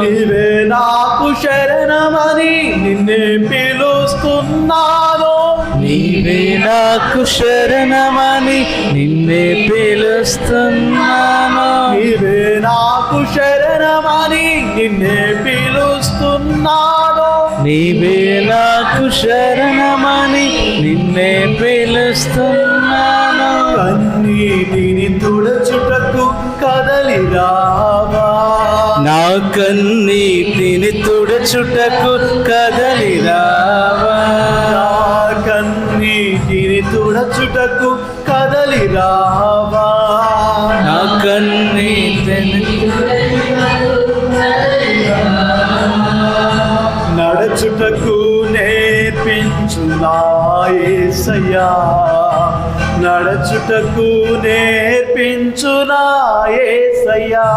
నీవే నాకు శరణమని నిన్నే పిలుస్తున్నాను. నీవే నాకు శరణమని నిన్నే పిలుస్తున్నాను. నీవే నాకు శరణమని నిన్నే పిలుస్తున్నాను. నీవే నాకు శరణమని నిన్నే పిలుస్తున్నాను. కన్నీటిని తుడచుటకు కదలి రావా? నా కన్నీటిని తుడచుటకు కదలి రావా, నా కన్నీటిని తుడచుటకు కదలి రావా, నా కన్నీటిని నడుచుటకు నేర్పించు నా యేసయ్యా, నడుచుటకు నేర్పించు నా యేసయ్యా,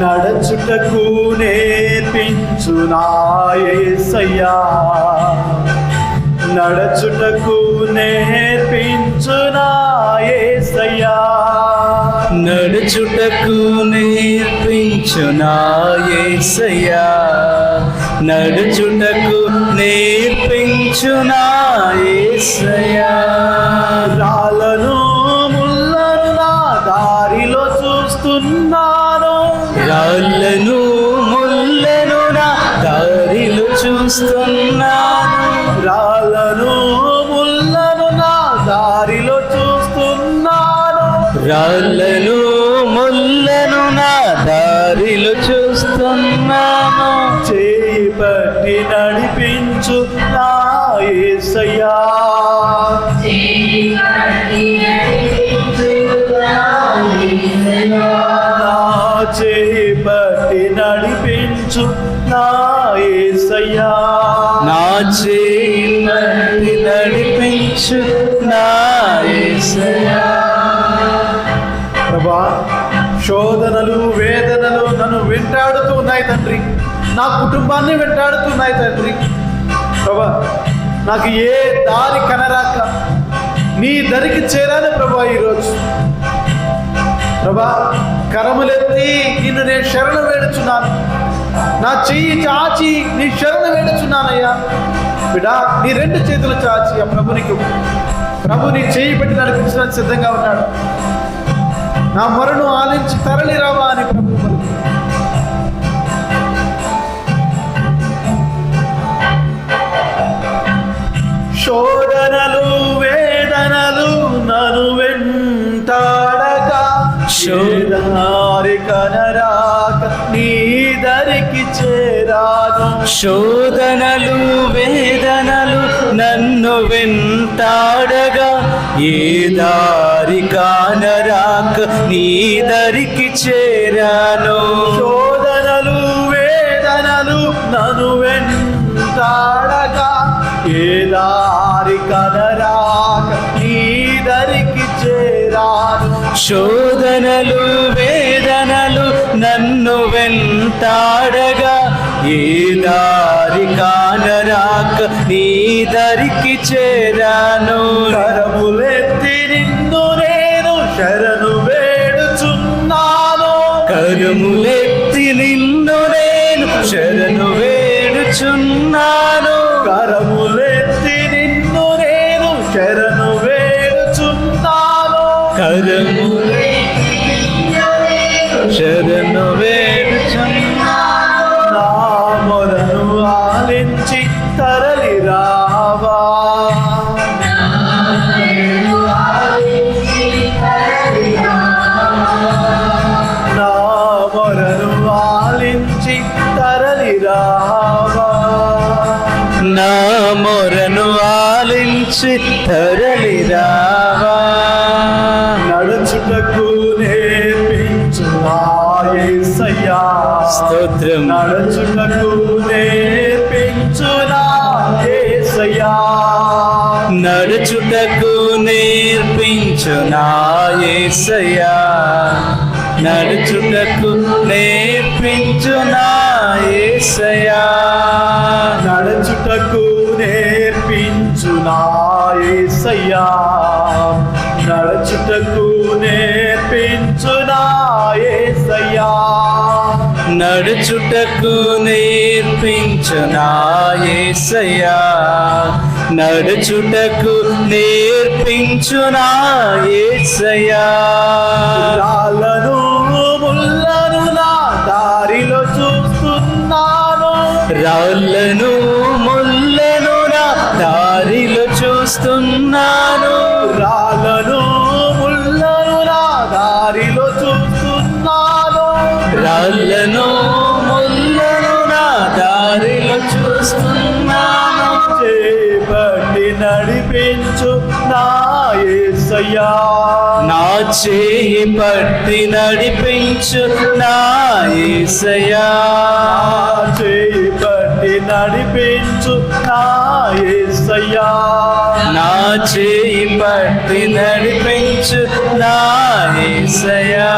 నడుచుటకు నేర్పించు నా యేసయ్యా, నడుచుటకు నేర్పించు నా యేసయ్యా, నడుచుటకు నేర్పించు నా యేసయ్యా, నడుచుటకు నేర్పించు నా యేసయ్యా. రాళ్ళను ముళ్ళను నా దారిలో చూస్తున్నాను, రాళ్ళను ముళ్ళను నా దారిలో చూస్తున్నాను, రాళ్ళను ముళ్ళను నా దారిలో చూస్తున్నాను, రాళ్ళను ముళ్ళను నా దారిలో చూస్తున్నాను. చేయి పట్టి నడిపించు నా యేసయ్యా, నా చేయి పట్టి నడిపించు నా యేసయ్యా, నా చేయి పట్టి నడిపించు నా యేసయ్యా. ప్రభా, శోధనలు వేదనలు నన్ను వెంటాడుతూ ఉన్నాయి తండ్రి, నా కుటుంబాన్ని వెంటాడుతున్నాయి తండ్రి. ప్రభా, నాకు ఏ దారి కనరాక నీ దరికి చేరాను ప్రభా. ఈరోజు ప్రభా, కరములెత్తి నిన్ను నేను శరణు వేడుచున్నాను, నా చెయ్యి చాచి నీ శరణు వేడుచున్నానయ్యా. బిడా, నీ రెండు చేతులు చాచి ఆ ప్రభునికి ప్రభు నీ చెయ్యి పెట్టి నడిపించడానికి సిద్ధంగా ఉన్నాడు. నా మొరను ఆలించి తరలి రావా అని ప్రభు పలుకు. శోధనలు వేదనలు నన్ను వెంటాడగా, శోధనారి కనరాక నీ దరికి చేరాను, శోధనలు వేదనలు నన్ను వెంటాడగా, ఏ దారి కానరాక నీ దరికి చేరాను. శోధనలు వేదనలు నన్ను వెంటాడగా, ఏ దారి కనరాక నీ దరికి చేరాను, శోధనలు వేదనలు నన్ను వెంటాడగా, ఏ దారి కానరాక నీ దరికి చేరాను. కరములెత్తి నిన్ను నేను శరణు వేడుచున్నాను, కరములెత్తి నిన్ను నేను శరణు వేడుచున్నాను, కరములెత్తి నిన్ను నేను శరణు వేడుచున్నాను, కరములెత్తి శరణు వేడుచున్నాను. నా మొరను ఆలించి తరలి రావా, నా మొరను ఆలించి తరలి రావా, నా మొరను ఆలించి తరలి రావా, నడుచుటకు నేర్పించు నా యేసయ్యా, స్తోత్రం. నడుచుటకు నేర్పించు నా యేసయ్యా, నడుచుటకు నేర్పించు నా యేసయ్యా, నడుచుటకు నేర్పించు నా యేసయ్యా, నడుచుటకు నేర్పించు నా యేసయ్యా, నడుచుటకు నేర్పించు నా యేసయ్యా, నడుచుటకు నేర్పించు నా యేసయ్యా, నడుచుటకు నేర్పించు నా యేసయ్యా. రాళ్ళను ముళ్ళను నా దారిలో చూస్తున్నాను, రాళ్ళను ముళ్ళను నా దారిలో చూస్తున్నాను, రాళ్ళను ముళ్ళను నా దారిలో చూస్తున్నాను, రాళ్ళను ముళ్ళను నా దారిలో చూస్తున్నాను. చేపట్టి నడిపించు నా యేసయ్యా, నా చేయి పట్టి నడిపించు నా యేసయ్యా, చేపట్టి నడిపించు నా యేసయ్యా, నా చేయి పట్టి నడిపించు నా యేసయ్యా.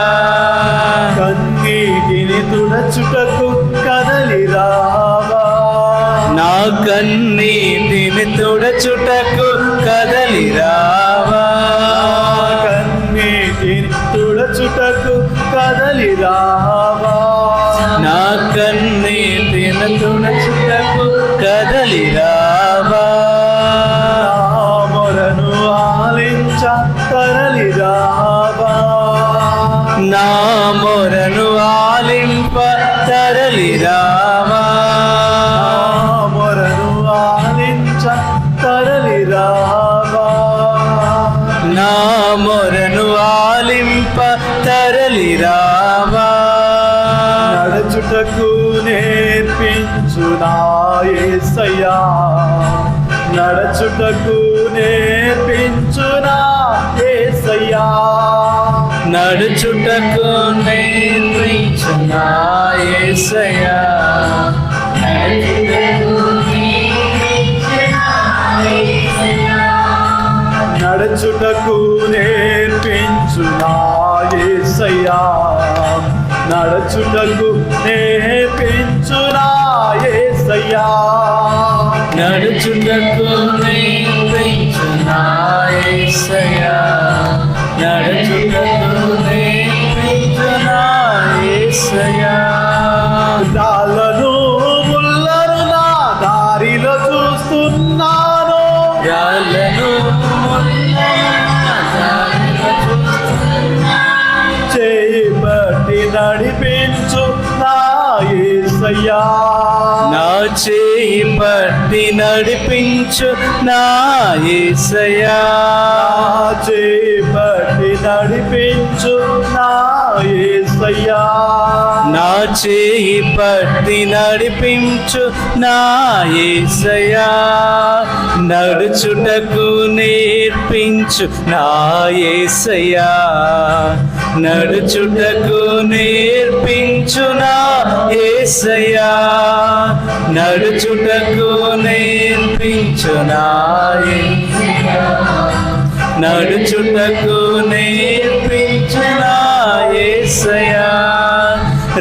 కన్నీటిని తుడచుటకు కదలి రావా, నా కన్నీటిని తుడచుటకు కదలి రావా, కన్నీటిని తుడచుటకు కదలి రావా, నా కన్నీటిని తుడచుటకు కదలి రావా. నా మొరను ఆలించ తరలి రావా, నా మొరను ఆలింప తరలి రావా, నా మొరను ఆలించ తరలి రావా, నా మొరను ఆలింప తరలి రావా. నడుచుటకు నేర్పించు నా యేసయ్యా, నడుచుటకు నేర్పించు నా యేసయ్యా, నడుచుటకు నేర్పించు నా యేసయ్యా, నడుచుటకు నేర్పించు నా యేసయ్యా, నడుచుటకు నేర్పించు నా యేసయ్యా, నడుచుటకు నేర్పించు నా యేసయ్యా, నడుచుటకు నేర్పించు నా యేసయ్యా. రాళ్ళను ముళ్ళను నా దారిలో చూస్తున్నాను, రాళ్ళను ముళ్ళను నా దారిలో చూస్తున్నాను. చేపట్టి నడిపించు నా యేసయ్యా, నా చేయి పట్టి నడిపించు నా యేసయ్యా, చేపట్టి నడిపించు నా యేసయ్యా, నా చేయి పట్టి నడిపించు నా యేసయ్యా, నడుచుటకు నేర్పించు నా యేసయ్యా, నడుచుటకు నేర్పించు నా యేసయ్యా, నడుచుటకు నేర్పించు నా యేసయ్యా, నడుచుటకు నేర్పించు నా యేసయ్యా.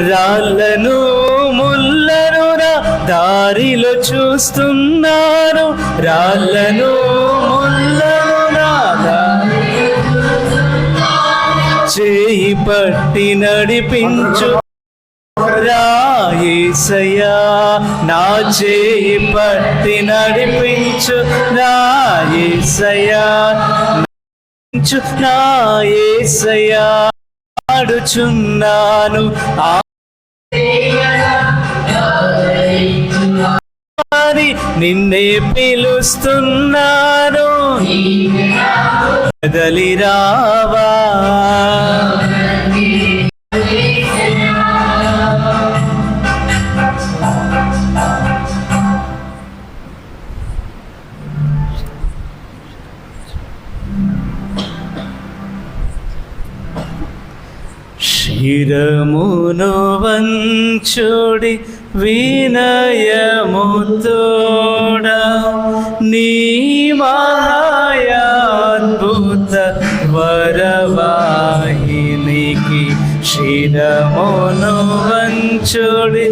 రాళ్ళను ముళ్ళను నా దారిలో చూస్తున్నాను, రాళ్ళను ముళ్ళను నా దారిలో చేయి పట్టి నడిపించు రా యేసయ్యా, నా చేయి పట్టి నడిపించు నా యేసయ్యా, నా యేసయ్యా, ఆడుచున్నాను అని నిన్నే పిలుస్తున్నాను, కదలి రావా, శిరమును వంచుడి వినయముతోడ నీ మహాయాద్భుత వరవాహినికి శిరమును వంచుడి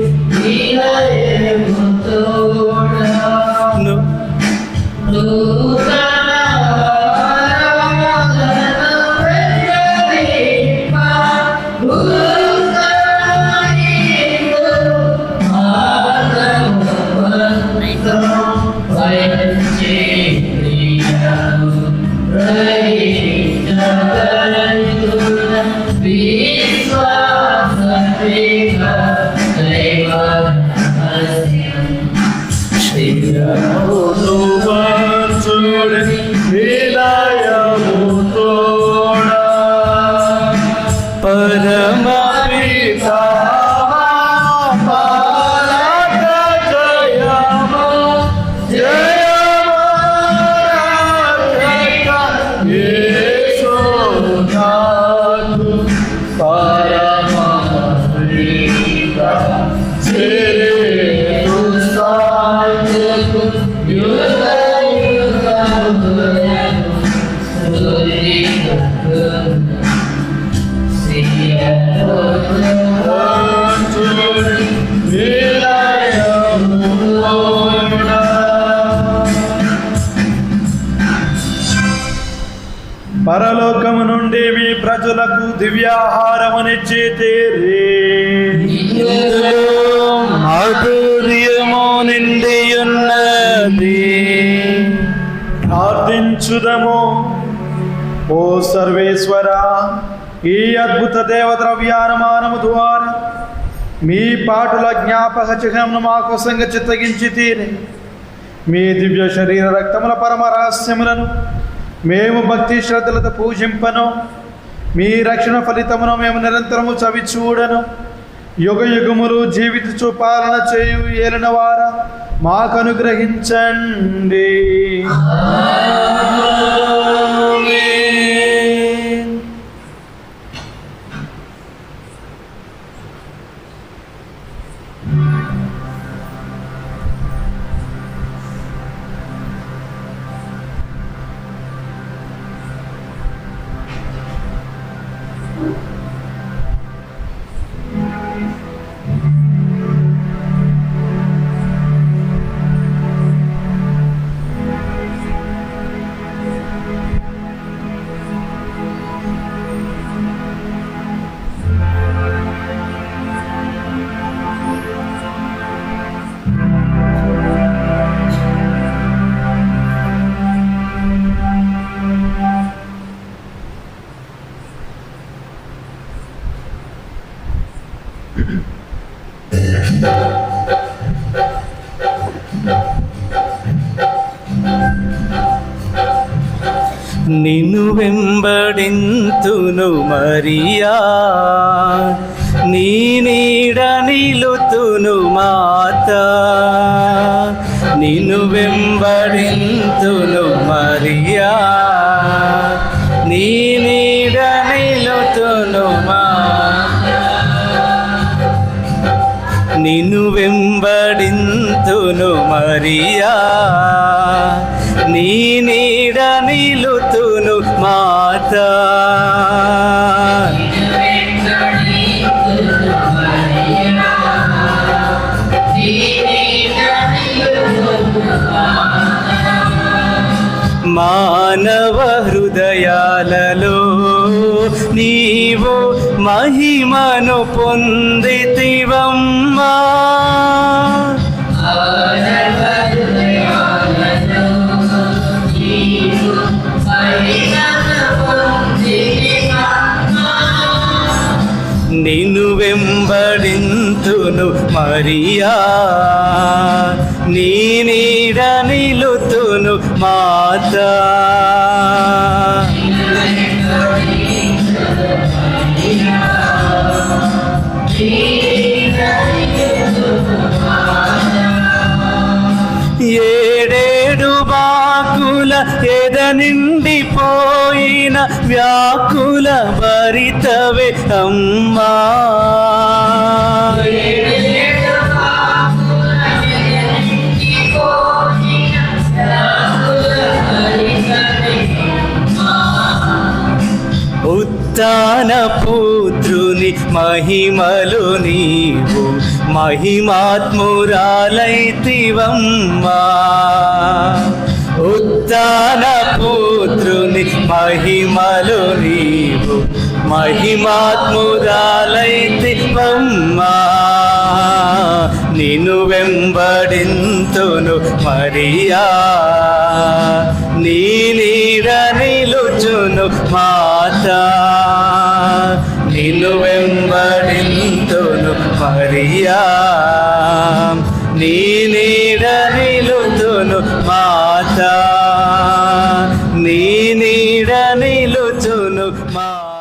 పరలోకము నుండి మీ ప్రజలకు దివ్యాహారమునిచ్చితిరి. మాధుర్యము నిండియున్నది. ప్రార్థించుదము. ఓ సర్వేశ్వర, ఈ అద్భుత దేవద్రవ్యానుమానము ద్వారా మీ పాటుల జ్ఞాపక చిహ్నమును మా కోసంగా చిత్తగించి తీరి మీ దివ్య శరీర రక్తముల పరమ రహస్యములను మేము భక్తి శ్రద్ధలతో పూజింపను. మీ రక్షణ ఫలితమును మేము నిరంతరము చవి చూడను. యుగ యుగములు జీవిత పాలన చేయు ఏలిన వార మాకు అనుగ్రహించండి. నిన్ను వెంబడింతును మరియా, నీ నీడ నిలుతును మాత. నిన్ను వెంబడింతును మరియా, నీ నీడ నిలుతును మాత. నిన్ను వెంబడింతును మరియా, నీ నీడ నిలుతును మాత. మానవ హృదయాలలో నీవు మహిమను పొందితివమ్మా. నిన్ను వెంబడింతును మరియా, నీ నీడ నిలుతును మాత. ఏడేడు బాకుల ఎద నిండిపోయిన వ్యాకుల భరితవే అమ్మా. ఉత్తాన పుత్రుని మహిమలు నీవు మహిమాత్మురాలైతివమ్మా. ఉత్తాన పుత్రుని మహిమలు నీవు మహిమాత్మురాలైతివమ్మా. నిన్ను వెంబడింతును మరియా, నీ నీడ నిలుచును మాత. నిన్ను వెంబడింతును మరియా, నీ నీడ నిలుచును మాత. నీ నీడ నిలుచును మాత.